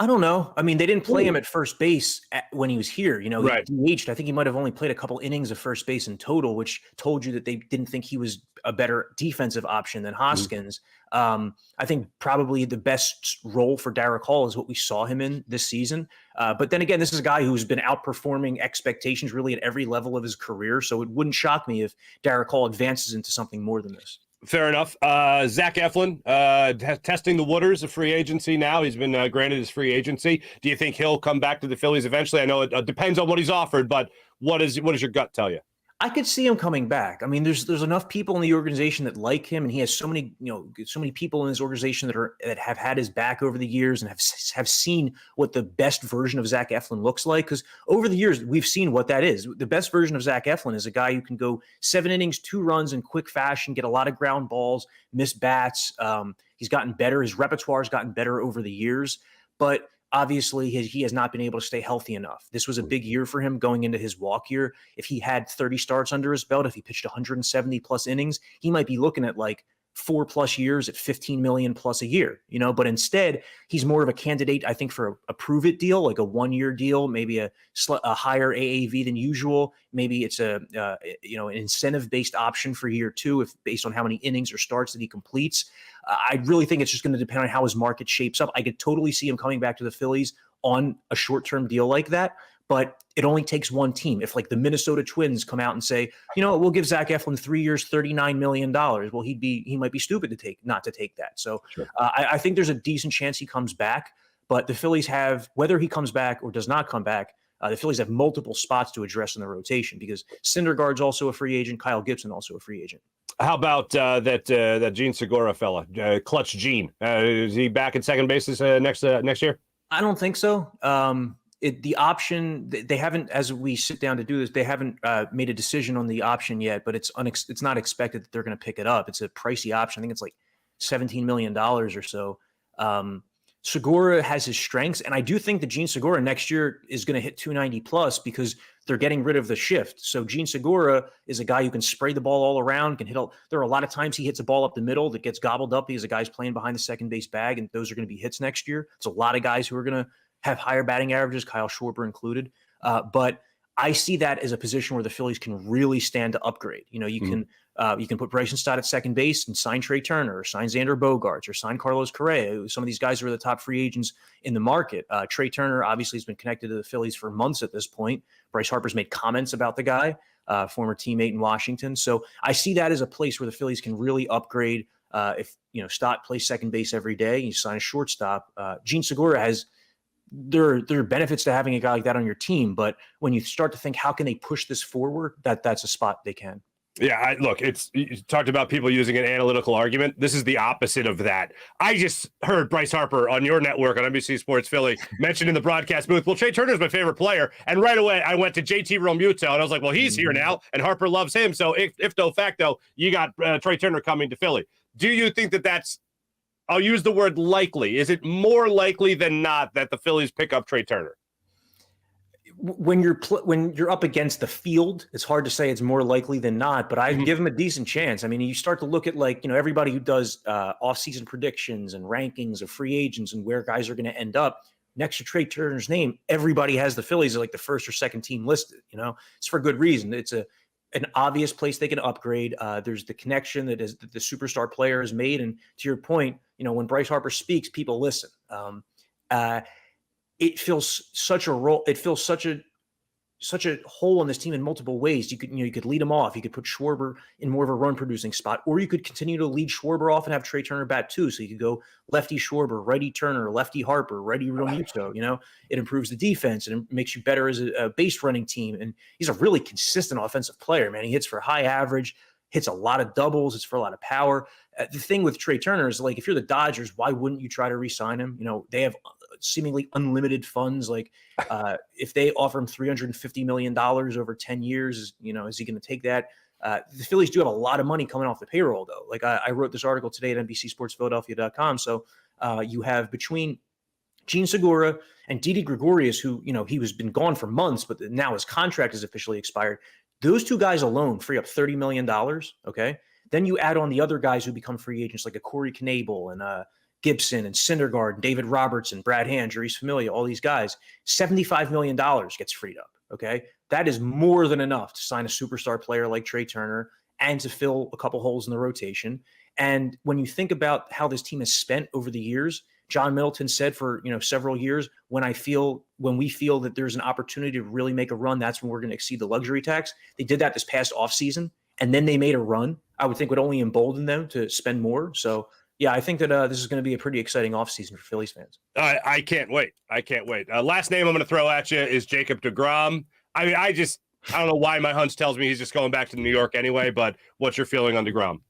I don't know. I mean, they didn't play him at first base when he was here. He DH'd. I think he might have only played a couple innings of first base in total, which told you that they didn't think he was a better defensive option than Hoskins. I think probably the best role for Derek Hall is what we saw him in this season. But then again, this is a guy who's been outperforming expectations really at every level of his career. So it wouldn't shock me if Derek Hall advances into something more than this. Fair enough. Zach Eflin, testing the waters of free agency now. He's been granted his free agency. Do you think he'll come back to the Phillies eventually? I know it depends on what he's offered, but what does your gut tell you? I could see him coming back. I mean, there's enough people in the organization that like him, and he has so many people in his organization that have had his back over the years and have seen what the best version of Zach Eflin looks like. Because over the years, we've seen what that is. The best version of Zach Eflin is a guy who can go 7 innings, 2 runs in quick fashion, get a lot of ground balls, miss bats. He's gotten better. His repertoire has gotten better over the years, but obviously, he has not been able to stay healthy enough. This was a big year for him going into his walk year. If he had 30 starts under his belt, if he pitched 170 plus innings, he might be looking at like 4+ years at $15 million plus a year, but instead he's more of a candidate, I think, for a prove it deal, like a 1-year deal, maybe a higher AAV than usual. Maybe it's an incentive based option for year 2, if based on how many innings or starts that he completes. I really think it's just going to depend on how his market shapes up. I could totally see him coming back to the Phillies on a short-term deal like that. But it only takes one team. If like the Minnesota Twins come out and say, we'll give Zach Eflin 3 years, $39 million. Well, he might be stupid not to take that. So sure. I think there's a decent chance he comes back, but the Phillies have, whether he comes back or does not come back, the Phillies have multiple spots to address in the rotation, because Syndergaard's also a free agent. Kyle Gibson also a free agent. How about that Gene Segura fella, Clutch Gene? Is he back at second base next year? I don't think so. The option, they haven't, as we sit down to do this, they haven't made a decision on the option yet, but it's not expected that they're going to pick it up. It's a pricey option. I think it's like $17 million or so. Segura has his strengths, and I do think that Gene Segura next year is going to hit 290 plus, because they're getting rid of the shift. So Gene Segura is a guy who can spray the ball all around, can hit there are a lot of times he hits a ball up the middle that gets gobbled up because the guy's playing behind the second base bag, and those are going to be hits next year. It's a lot of guys who are going to have higher batting averages, Kyle Schwarber included. But I see that as a position where the Phillies can really stand to upgrade. You can put Bryson Stott at second base and sign Trea Turner, or sign Xander Bogaerts, or sign Carlos Correa. Some of these guys are the top free agents in the market. Trea Turner obviously has been connected to the Phillies for months at this point. Bryce Harper's made comments about the guy, former teammate in Washington. So I see that as a place where the Phillies can really upgrade. If Stott plays second base every day, and you sign a shortstop. Gene Segura has there are benefits to having a guy like that on your team. But when you start to think, how can they push this forward? That's a spot they can. Yeah, look, you talked about people using an analytical argument. This is the opposite of that. I just heard Bryce Harper on your network on NBC Sports Philly mentioned in the broadcast booth, well, Trea Turner is my favorite player. And right away, I went to JT Realmuto, and I was like, well, he's here now, and Harper loves him. So if de facto, you got Trea Turner coming to Philly. Do you think that's, I'll use the word likely, is it more likely than not that the Phillies pick up Trea Turner? When you're up against the field, it's hard to say it's more likely than not, but I'd give him a decent chance. I mean, you start to look at everybody who does offseason predictions and rankings of free agents and where guys are going to end up. Next to Trea Turner's name, everybody has the Phillies as like the first or second team listed. It's for good reason. It's an obvious place they can upgrade. There's the connection that the superstar player has made, and to your point, when Bryce Harper speaks, people listen. It fills such a role. It fills such a hole on this team in multiple ways. You could lead him off. You could put Schwarber in more of a run producing spot, or you could continue to lead Schwarber off and have Trea Turner bat too. So you could go lefty Schwarber, righty Turner, lefty Harper, righty Realmuto. It improves the defense and it makes you better as a base running team. And he's a really consistent offensive player, man. He hits for high average, hits a lot of doubles, hits for a lot of power. The thing with Trea Turner is, like, if you're the Dodgers, why wouldn't you try to re-sign him? They have seemingly unlimited funds. Like, if they offer him $350 million over 10 years, is he going to take that? The Phillies do have a lot of money coming off the payroll, though. Like, I wrote this article today at NBCSportsPhiladelphia.com. So you have between Gene Segura and Didi Gregorius, who, he was been gone for months, but now his contract is officially expired. Those two guys alone free up $30 million. Okay. Then you add on the other guys who become free agents, like a Corey Knebel and Gibson and Syndergaard, and David Robertson, Brad Hand, Jeurys Familia, all these guys. $75 million gets freed up. Okay. That is more than enough to sign a superstar player like Trea Turner and to fill a couple holes in the rotation. And when you think about how this team has spent over the years, John Middleton said for several years, when we feel that there's an opportunity to really make a run, that's when we're going to exceed the luxury tax. They did that this past offseason, and then they made a run. I would think would only embolden them to spend more. So yeah, I think that this is going to be a pretty exciting offseason for Phillies fans. I can't wait. Last name I'm going to throw at you is Jacob deGrom. I mean, I don't know why my hunch tells me he's just going back to New York anyway, but what's your feeling on deGrom?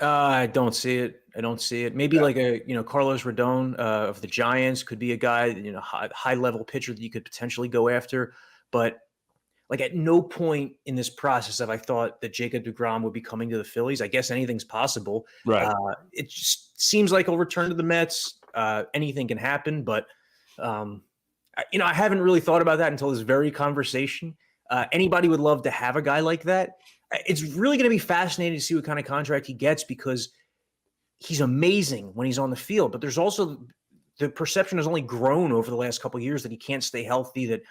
I don't see it. Maybe like a Carlos Rodon of the Giants could be a guy, high level pitcher that you could potentially go after. But like, at no point in this process have I thought that Jacob deGrom would be coming to the Phillies. I guess anything's possible. Right. It just seems like he'll return to the Mets. Anything can happen, but I haven't really thought about that until this very conversation. Anybody would love to have a guy like that. It's really going to be fascinating to see what kind of contract he gets, because he's amazing when he's on the field. But there's also the perception has only grown over the last couple of years that he can't stay healthy, that,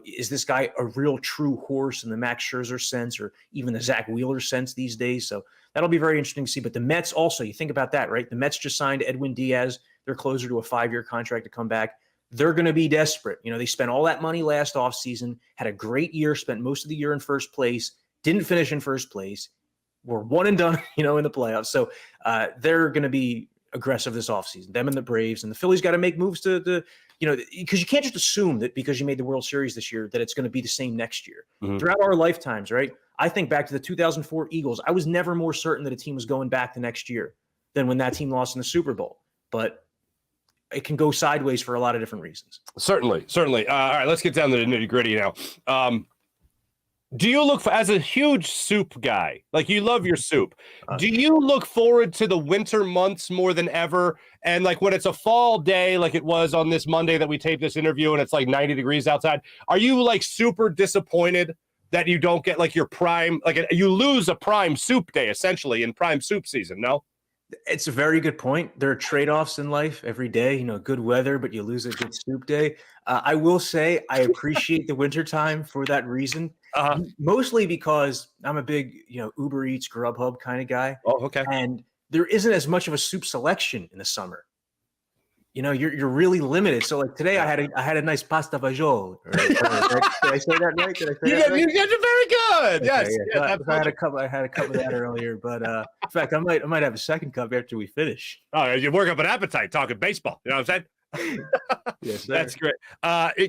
is this guy a real true horse in the Max Scherzer sense, or even the Zach Wheeler sense these days? So that'll be very interesting to see. But the Mets also, you think about that, right? The Mets just signed Edwin Diaz. They're closer to a 5-year contract to come back. They're going to be desperate. They spent all that money last offseason, had a great year, spent most of the year in first place, didn't finish in first place. We're one and done, in the playoffs. So they're going to be aggressive this offseason, them and the Braves. And the Phillies got to make moves to because you can't just assume that because you made the World Series this year that it's going to be the same next year. Mm-hmm. Throughout our lifetimes, right? I think back to the 2004 Eagles. I was never more certain that a team was going back the next year than when that team lost in the Super Bowl. But it can go sideways for a lot of different reasons. Certainly. All right, let's get down to the nitty gritty now. Do you look as a huge soup guy, like you love your soup? Do you look forward to the winter months more than ever? And like when it's a fall day, like it was on this Monday that we taped this interview, and it's like 90 degrees outside, are you like super disappointed that you don't get like your prime, like you lose a prime soup day essentially in prime soup season? No? It's a very good point. There are trade-offs in life every day, good weather, but you lose a good soup day. I will say I appreciate the wintertime for that reason. Mostly because I'm a big, Uber Eats, Grubhub kind of guy. Oh, okay. And there isn't as much of a soup selection in the summer. You're really limited. So like today I had a nice pasta fagioli. Right? Did I say that right? You guys are very good. Yes. Okay, yeah. I had a cup of that earlier, but in fact I might have a second cup after we finish. Oh, you work up an appetite talking baseball. You know what I'm saying? Yes, sir. That's great.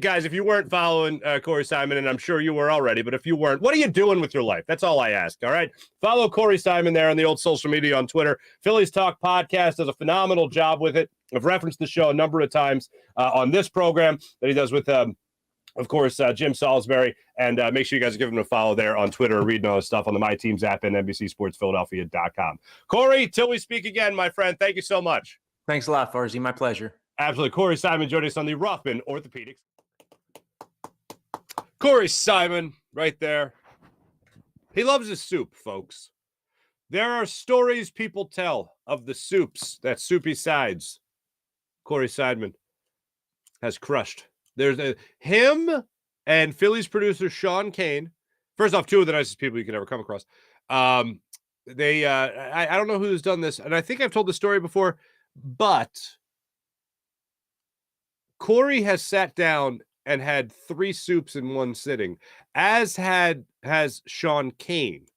Guys, if you weren't following Corey Seidman, and I'm sure you were already, but if you weren't, what are you doing with your life? That's all I ask, all right? Follow Corey Seidman there on the old social media on Twitter. Phillies Talk Podcast does a phenomenal job with it. I've referenced the show a number of times on this program that he does with, of course, Jim Salisbury. And make sure you guys give him a follow there on Twitter, reading all his stuff on the My Teams app and NBCSportsPhiladelphia.com. Corey, till we speak again, my friend, thank you so much. Thanks a lot, Farzy. My pleasure. Absolutely. Corey Seidman joining us on the Rothman Orthopedics. Corey Seidman, right there. He loves his soup, folks. There are stories people tell of the soups, that soupy sides. Corey Seidman has crushed. There's him and Phillies producer Sean Kane. First off, two of the nicest people you can ever come across. I don't know who's done this, and I think I've told the story before, but Corey has sat down and had 3 soups in one sitting, as has Sean Kane.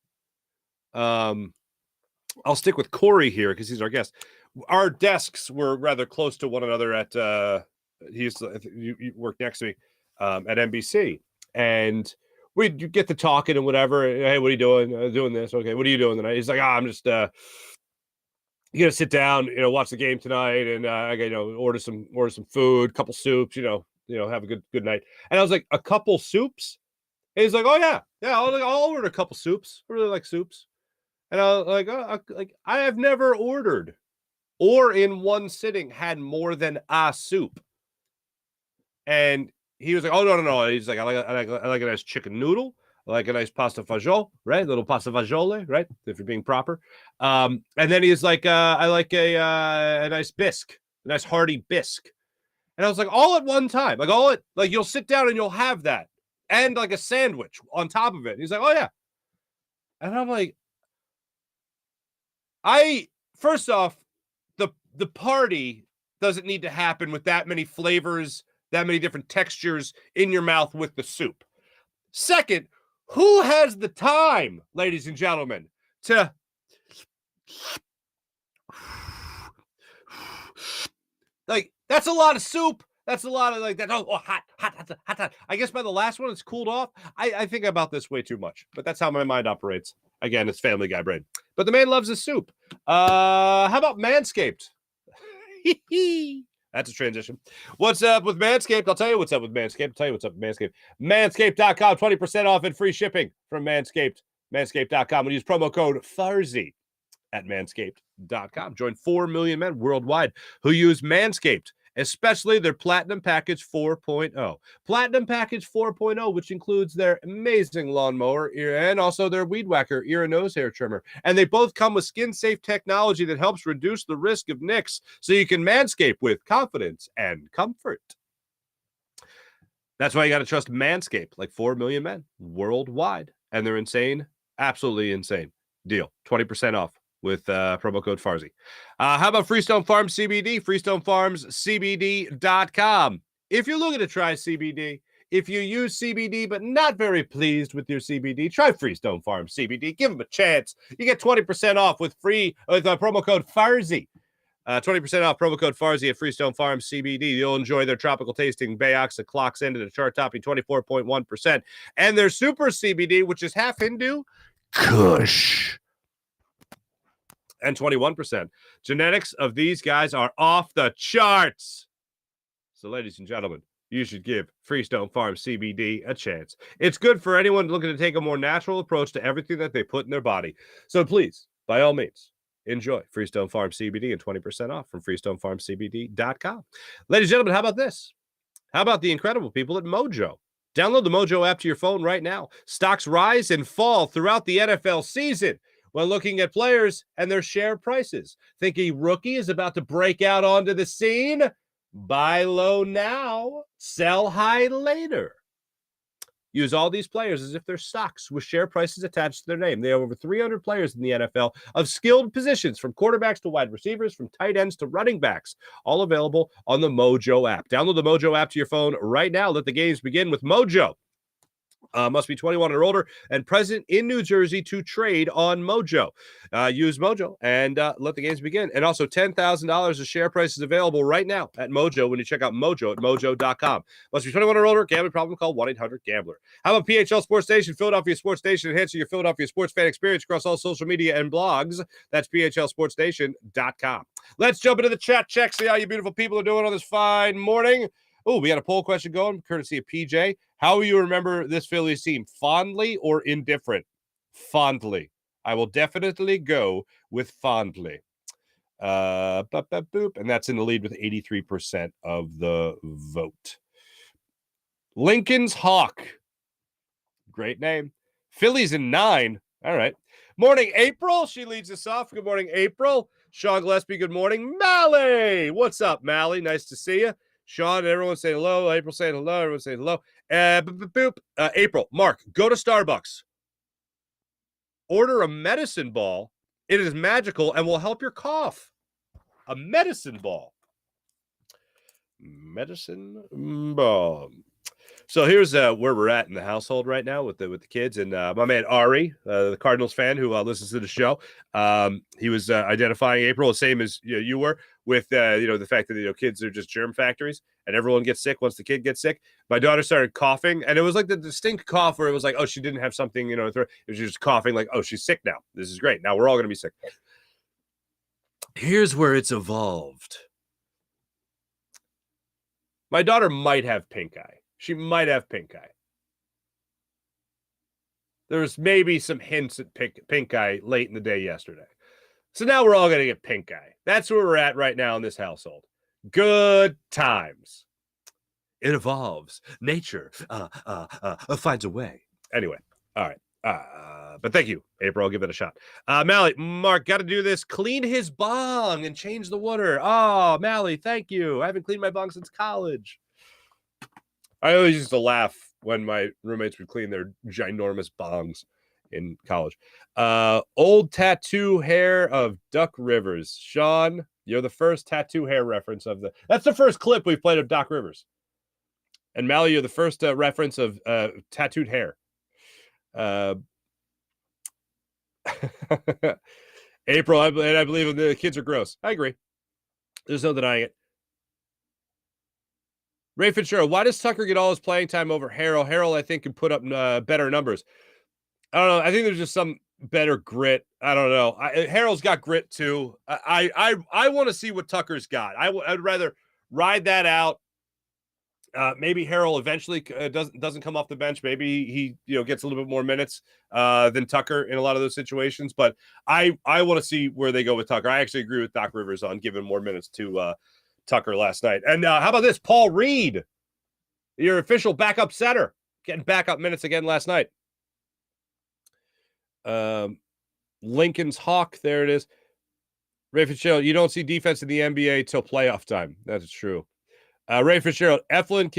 I'll stick with Corey here because he's our guest. Our desks were rather close to one another at you worked next to me at NBC, and we get to talking and whatever. Hey, what are you doing? Doing this. Okay, what are you doing tonight? He's like, I'm just you gotta sit down, watch the game tonight, and I got order some food, couple soups, have a good night. And I was like, a couple soups? And he's like, oh yeah, I'll order a couple soups. I really like soups. And I was like, I have never ordered or in one sitting had more than a soup. And he was like, oh no. He's like, I like a nice chicken noodle. I like a nice pasta fagioli, right? A little pasta fagioli, right? If you're being proper. And then he's like, I like a nice bisque, a nice hearty bisque. And I was like, all at one time, like you'll sit down and you'll have that, and like a sandwich on top of it. And he's like, oh yeah. And I'm like, first off, the party doesn't need to happen with that many flavors, that many different textures in your mouth with the soup. Second, who has the time, ladies and gentlemen, to like, that's a lot of soup. That's a lot of like that. Oh, hot. I guess by the last one, it's cooled off. I think about this way too much, but that's how my mind operates. Again, it's Family Guy brain. But the man loves his soup. How about Manscaped? That's a transition. What's up with Manscaped? I'll tell you what's up with Manscaped. I'll tell you what's up with Manscaped. Manscaped.com, 20% off and free shipping from Manscaped. Manscaped.com. We'll use promo code Farzy at Manscaped.com. Join 4 million men worldwide who use Manscaped, especially their Platinum Package 4.0. Platinum Package 4.0, which includes their amazing lawnmower and also their Weed Whacker ear and nose hair trimmer. And they both come with skin-safe technology that helps reduce the risk of nicks so you can manscape with confidence and comfort. That's why you got to trust Manscaped, like 4 million men worldwide. And they're insane, absolutely insane deal. 20% off with promo code Farzy. How about Freestone Farms CBD? FreestoneFarmsCBD.com. If you're looking to try CBD, if you use CBD but not very pleased with your CBD, try Freestone Farms CBD. Give them a chance. You get 20% off with promo code Farzy. 20% off promo code Farzy at Freestone Farms CBD. You'll enjoy their tropical tasting Bayox that clocks into the chart topping 24.1%. And their super CBD, which is half Hindu, Kush, and 21%. Genetics of these guys are off the charts. So, ladies and gentlemen, you should give Freestone Farms CBD a chance. It's good for anyone looking to take a more natural approach to everything that they put in their body. So please, by all means, enjoy Freestone Farms CBD and 20% off from FreestoneFarmsCBD.com. Ladies and gentlemen, how about this? How about the incredible people at Mojo? Download the Mojo app to your phone right now. Stocks rise and fall throughout the NFL season when looking at players and their share prices. Think a rookie is about to break out onto the scene? Buy low now, sell high later. Use all these players as if they're stocks with share prices attached to their name. They have over 300 players in the NFL of skilled positions, from quarterbacks to wide receivers, from tight ends to running backs, all available on the Mojo app. Download the Mojo app to your phone right now. Let the games begin with Mojo. Must be 21 or older and present in New Jersey to trade on Mojo. Use Mojo and let the games begin. And also $10,000 of share price is available right now at Mojo when you check out Mojo at mojo.com. Must be 21 or older. Gambling problem? Call 1-800-GAMBLER. How about PHL Sports Station, Philadelphia Sports Station, enhancing your Philadelphia sports fan experience across all social media and blogs. That's phlsportstation.com. Let's jump into the chat check. See how you beautiful people are doing on this fine morning. Oh, we got a poll question going, courtesy of PJ. How will you remember this Phillies team? Fondly or indifferent? Fondly. I will definitely go with fondly. Boop. And that's in the lead with 83% of the vote. Lincoln's Hawk. Great name. Phillies in 9. All right. Morning, April. She leads us off. Good morning, April. Sean Gillespie, good morning. Mally. What's up, Mally? Nice to see you. Sean, everyone say hello. April saying hello. Everyone saying hello. April, Mark, go to Starbucks. Order a medicine ball. It is magical and will help your cough. A medicine ball. Medicine ball. So here's where we're at in the household right now with the kids and my man Ari, the Cardinals fan who listens to the show. He was identifying April the same as you were with the fact that kids are just germ factories and everyone gets sick once the kid gets sick. My daughter started coughing and it was like the distinct cough where it was like, oh, she didn't have something in her throat. It was just coughing like, oh, she's sick now. This is great. Now we're all going to be sick. Here's where it's evolved. My daughter might have pink eye. She might have pink eye. There's maybe some hints at pink eye late in the day yesterday. So now we're all going to get pink eye. That's where we're at right now in this household. Good times. It evolves. Nature finds a way. Anyway, all right. But thank you, April. I'll give it a shot. Mally, Mark, got to do this. Clean his bong and change the water. Oh, Mally, thank you. I haven't cleaned my bong since college. I always used to laugh when my roommates would clean their ginormous bongs in college. Old tattoo hair of Duck Rivers. Sean, you're the first tattoo hair reference of that's the first clip we've played of Doc Rivers. And Mally, you're the first reference of tattooed hair. April, I believe the kids are gross. I agree. There's no denying it. Ray Fitzgerald, why does Tucker get all his playing time over Harrell? Harrell, I think, can put up better numbers. I don't know. I think there's just some better grit. I don't know. Harrell's got grit too. I want to see what Tucker's got. I'd rather ride that out. Maybe Harrell eventually doesn't come off the bench. Maybe he gets a little bit more minutes than Tucker in a lot of those situations. But I want to see where they go with Tucker. I actually agree with Doc Rivers on giving more minutes to Tucker last night. And how about this? Paul Reed, your official backup setter, getting backup minutes again last night. Lincoln's Hawk, there it is. Ray Fitzgerald, you don't see defense in the NBA till playoff time. That's true. Ray Fitzgerald, Eflin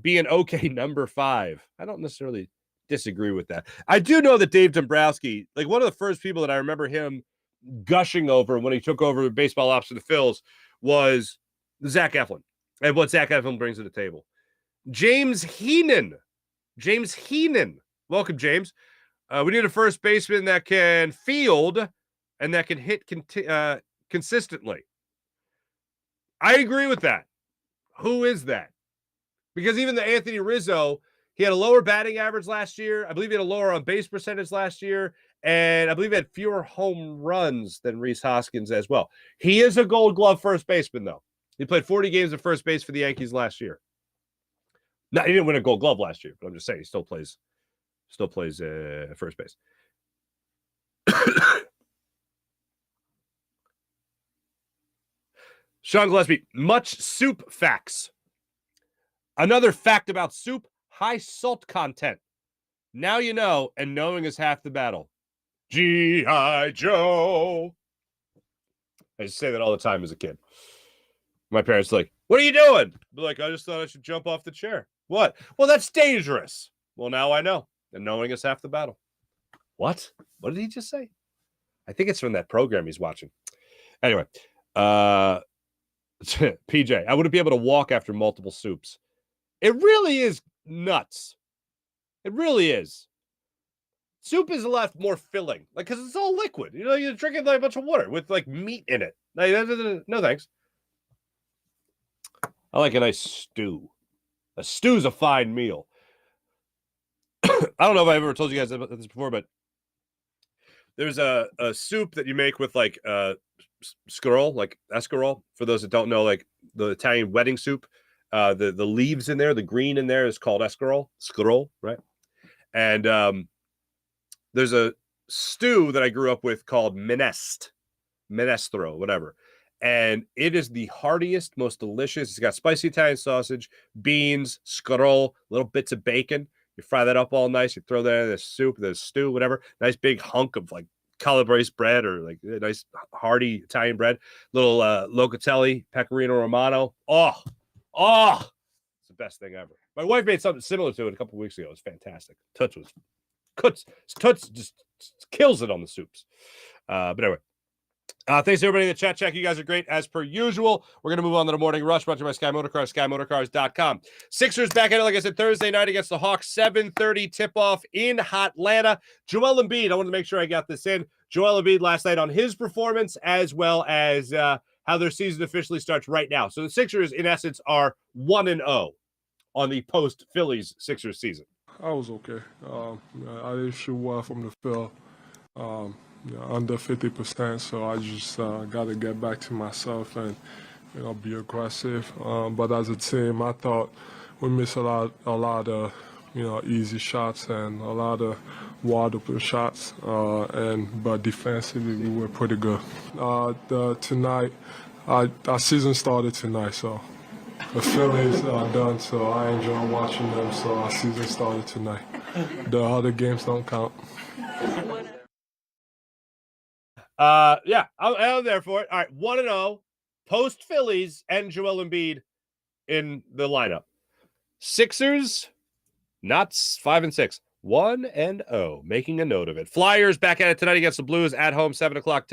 be an okay number 5. I don't necessarily disagree with that. I do know that Dave Dombrowski, like one of the first people that I remember him gushing over when he took over baseball ops for the Phils was Zach Eflin and what Zach Eflin brings to the table. James Heenan. Welcome, James. We need a first baseman that can field and that can hit consistently. I agree with that. Who is that? Because even the Anthony Rizzo, he had a lower batting average last year. I believe he had a lower on base percentage last year. And I believe he had fewer home runs than Rhys Hoskins as well. He is a Gold Glove first baseman, though. He played 40 games at first base for the Yankees last year. No, he didn't win a Gold Glove last year, but I'm just saying he still plays first base. Sean Gillespie, much soup facts. Another fact about soup, high salt content. Now you know, and knowing is half the battle. G.I. Joe. I used to say that all the time as a kid. My parents were like, what are you doing? I'd be like, I just thought I should jump off the chair. What? Well, that's dangerous. Well, now I know. And knowing is half the battle. What? What did he just say? I think it's from that program he's watching. Anyway, PJ, I wouldn't be able to walk after multiple soups. It really is nuts It really is. Soup is a lot more filling, like, because it's all liquid. You know, you're drinking like a bunch of water with like meat in it. Like, no thanks. I like a nice stew. A stew's a fine meal. I don't know if I've ever told you guys about this before, but there's a soup that you make with like squirrel, like escarole. For those that don't know, like the Italian wedding soup, the leaves in there, the green in there is called escarole, right? And there's a stew that I grew up with called minestrone, whatever. And it is the heartiest, most delicious. It's got spicy Italian sausage, beans, squirrel, little bits of bacon. You fry that up all nice. You throw that in the soup, the stew, whatever. Nice big hunk of like calabrese bread or like nice hearty Italian bread. Little locatelli, pecorino romano. Oh, it's the best thing ever. My wife made something similar to it a couple of weeks ago. It was fantastic. Toots just kills it on the soups. But anyway. Thanks to everybody in the chat check. You guys are great as per usual. We're going to move on to the morning rush brought to you by Sky Motorcars, SkyMotorcars.com. Sixers back at it, like I said, Thursday night against the Hawks, 7:30 tip-off in Atlanta. Joel Embiid, I wanted to make sure I got this in. Joel Embiid last night on his performance as well as how their season officially starts right now. So the Sixers, in essence, are 1-0 on the post-Phillies Sixers season. I was okay. I didn't shoot well from the field. Under 50%, so I just got to get back to myself and be aggressive. But as a team, I thought we missed a lot of easy shots and a lot of wide open shots. But defensively, we were pretty good. Tonight, our season started tonight, so the Phillies are done. So I enjoy watching them. So our season started tonight. The other games don't count. Yeah, I'm there for it. All right, 1-0, post Phillies and Joel Embiid in the lineup. Sixers, not 5-6, 1-0, making a note of it. Flyers back at it tonight against the Blues at home, 7 o'clock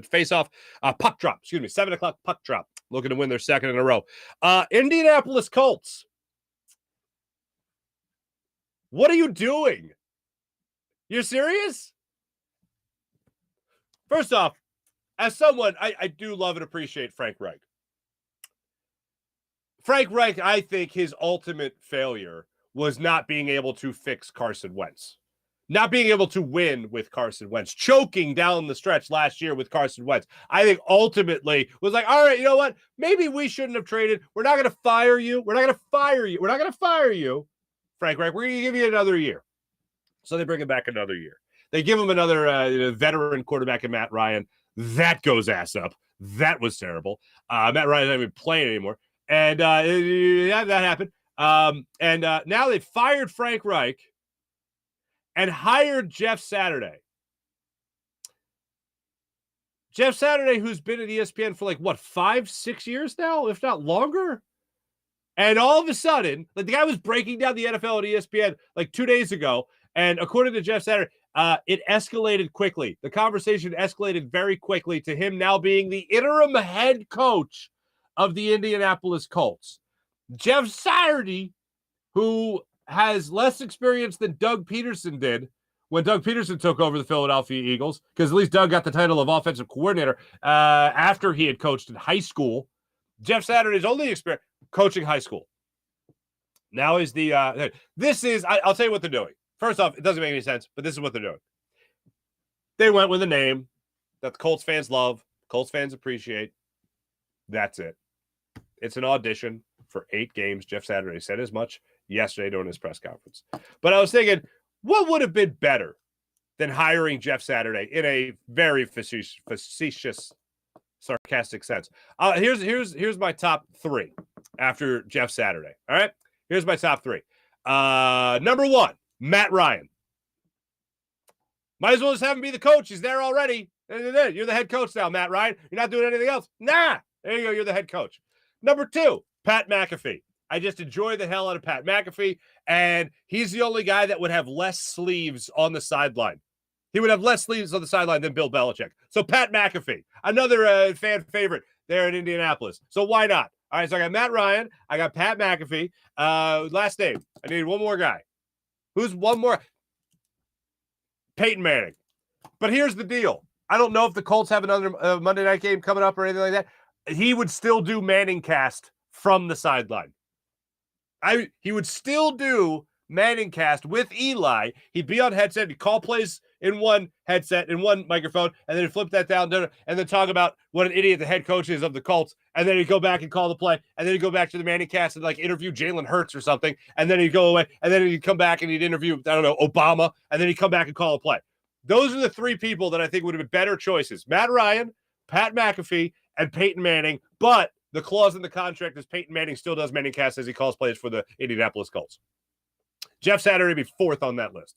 face off. Puck drop, 7 o'clock puck drop. Looking to win their second in a row. Indianapolis Colts. What are you doing? You're serious? First off, as someone, I do love and appreciate Frank Reich. Frank Reich, I think his ultimate failure was not being able to fix Carson Wentz. Not being able to win with Carson Wentz. Choking down the stretch last year with Carson Wentz. I think ultimately was like, all right, you know what? Maybe we shouldn't have traded. We're not going to fire you. We're not going to fire you, Frank Reich. We're going to give you another year. So they bring him back another year. They give him another veteran quarterback in Matt Ryan. That goes ass up. That was terrible. Matt Ryan's not even playing anymore. And yeah, that happened. And now they fired Frank Reich and hired Jeff Saturday. Jeff Saturday, who's been at ESPN for 5-6 years now, if not longer. And all of a sudden, the guy was breaking down the NFL at ESPN 2 days ago. And according to Jeff Saturday, it escalated quickly. The conversation escalated very quickly to him now being the interim head coach of the Indianapolis Colts. Jeff Saturday, who has less experience than Doug Peterson did when Doug Peterson took over the Philadelphia Eagles, because at least Doug got the title of offensive coordinator after he had coached in high school. Jeff Saturday's only experience coaching high school. Now is the I'll tell you what they're doing. First off, it doesn't make any sense, but this is what they're doing. They went with a name that the Colts fans love, Colts fans appreciate. That's it. It's an audition for 8 games. Jeff Saturday said as much yesterday during his press conference. But I was thinking, what would have been better than hiring Jeff Saturday in a very facetious, sarcastic sense? Here's my top 3 after Jeff Saturday. All right? Here's my top 3. Number 1, Matt Ryan. Might as well just have him be the coach. He's there already. You're the head coach now, Matt Ryan. You're not doing anything else. Nah. There you go. You're the head coach. Number 2, Pat McAfee. I just enjoy the hell out of Pat McAfee, and he's the only guy that would have less sleeves on the sideline. He would have less sleeves on the sideline than Bill Belichick. So Pat McAfee, another fan favorite there in Indianapolis. So why not? All right, so I got Matt Ryan. I got Pat McAfee. Last name. I need one more guy. Who's one more? Peyton Manning. But here's the deal. I don't know if the Colts have another Monday night game coming up or anything like that. He would still do Manning cast from the sideline. He would still do Manning cast with Eli. He'd be on headset. He'd call plays in one headset, in one microphone, and then he'd flip that down and then talk about what an idiot the head coach is of the Colts. And then he'd go back and call the play. And then he'd go back to the Manning cast and like interview Jalen Hurts or something. And then he'd go away. And then he'd come back and he'd interview, I don't know, Obama. And then he'd come back and call a play. Those are the three people that I think would have been better choices. Matt Ryan, Pat McAfee, and Peyton Manning. But the clause in the contract is Peyton Manning still does Manning cast as he calls plays for the Indianapolis Colts. Jeff Saturday would be fourth on that list.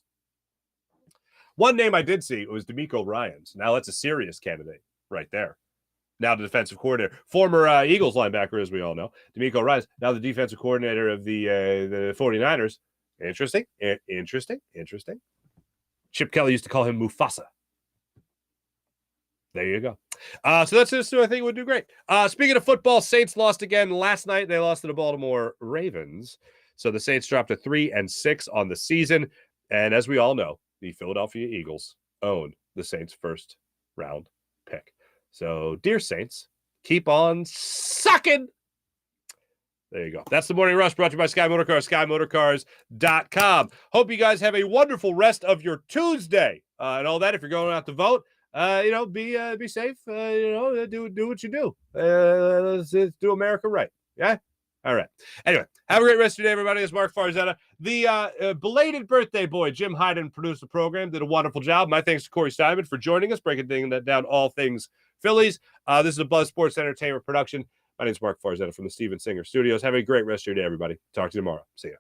One name I did see was DeMeco Ryans. Now that's a serious candidate right there. Now the defensive coordinator, former Eagles linebacker, as we all know, DeMeco Ryans, now the defensive coordinator of the 49ers. Interesting. Chip Kelly used to call him Mufasa. There you go. So that's just who I think would do great. Speaking of football, Saints lost again last night. They lost to the Baltimore Ravens. So the Saints dropped to 3-6 on the season. And as we all know, the Philadelphia Eagles own the Saints' first round pick. So, dear Saints, keep on sucking. There you go. That's the Morning Rush brought to you by Sky Motorcars, SkyMotorcars.com. Hope you guys have a wonderful rest of your Tuesday and all that. If you're going out to vote, be safe. Do what you do. Let's do America right. Yeah. All right. Anyway, have a great rest of your day, everybody. It's Mark Farzetta. The belated birthday boy, Jim Hyden, produced the program, did a wonderful job. My thanks to Corey Seidman for joining us, breaking down all things Phillies. This is a Buzz Sports Entertainment production. My name is Mark Farzetta from the Steven Singer Studios. Have a great rest of your day, everybody. Talk to you tomorrow. See ya.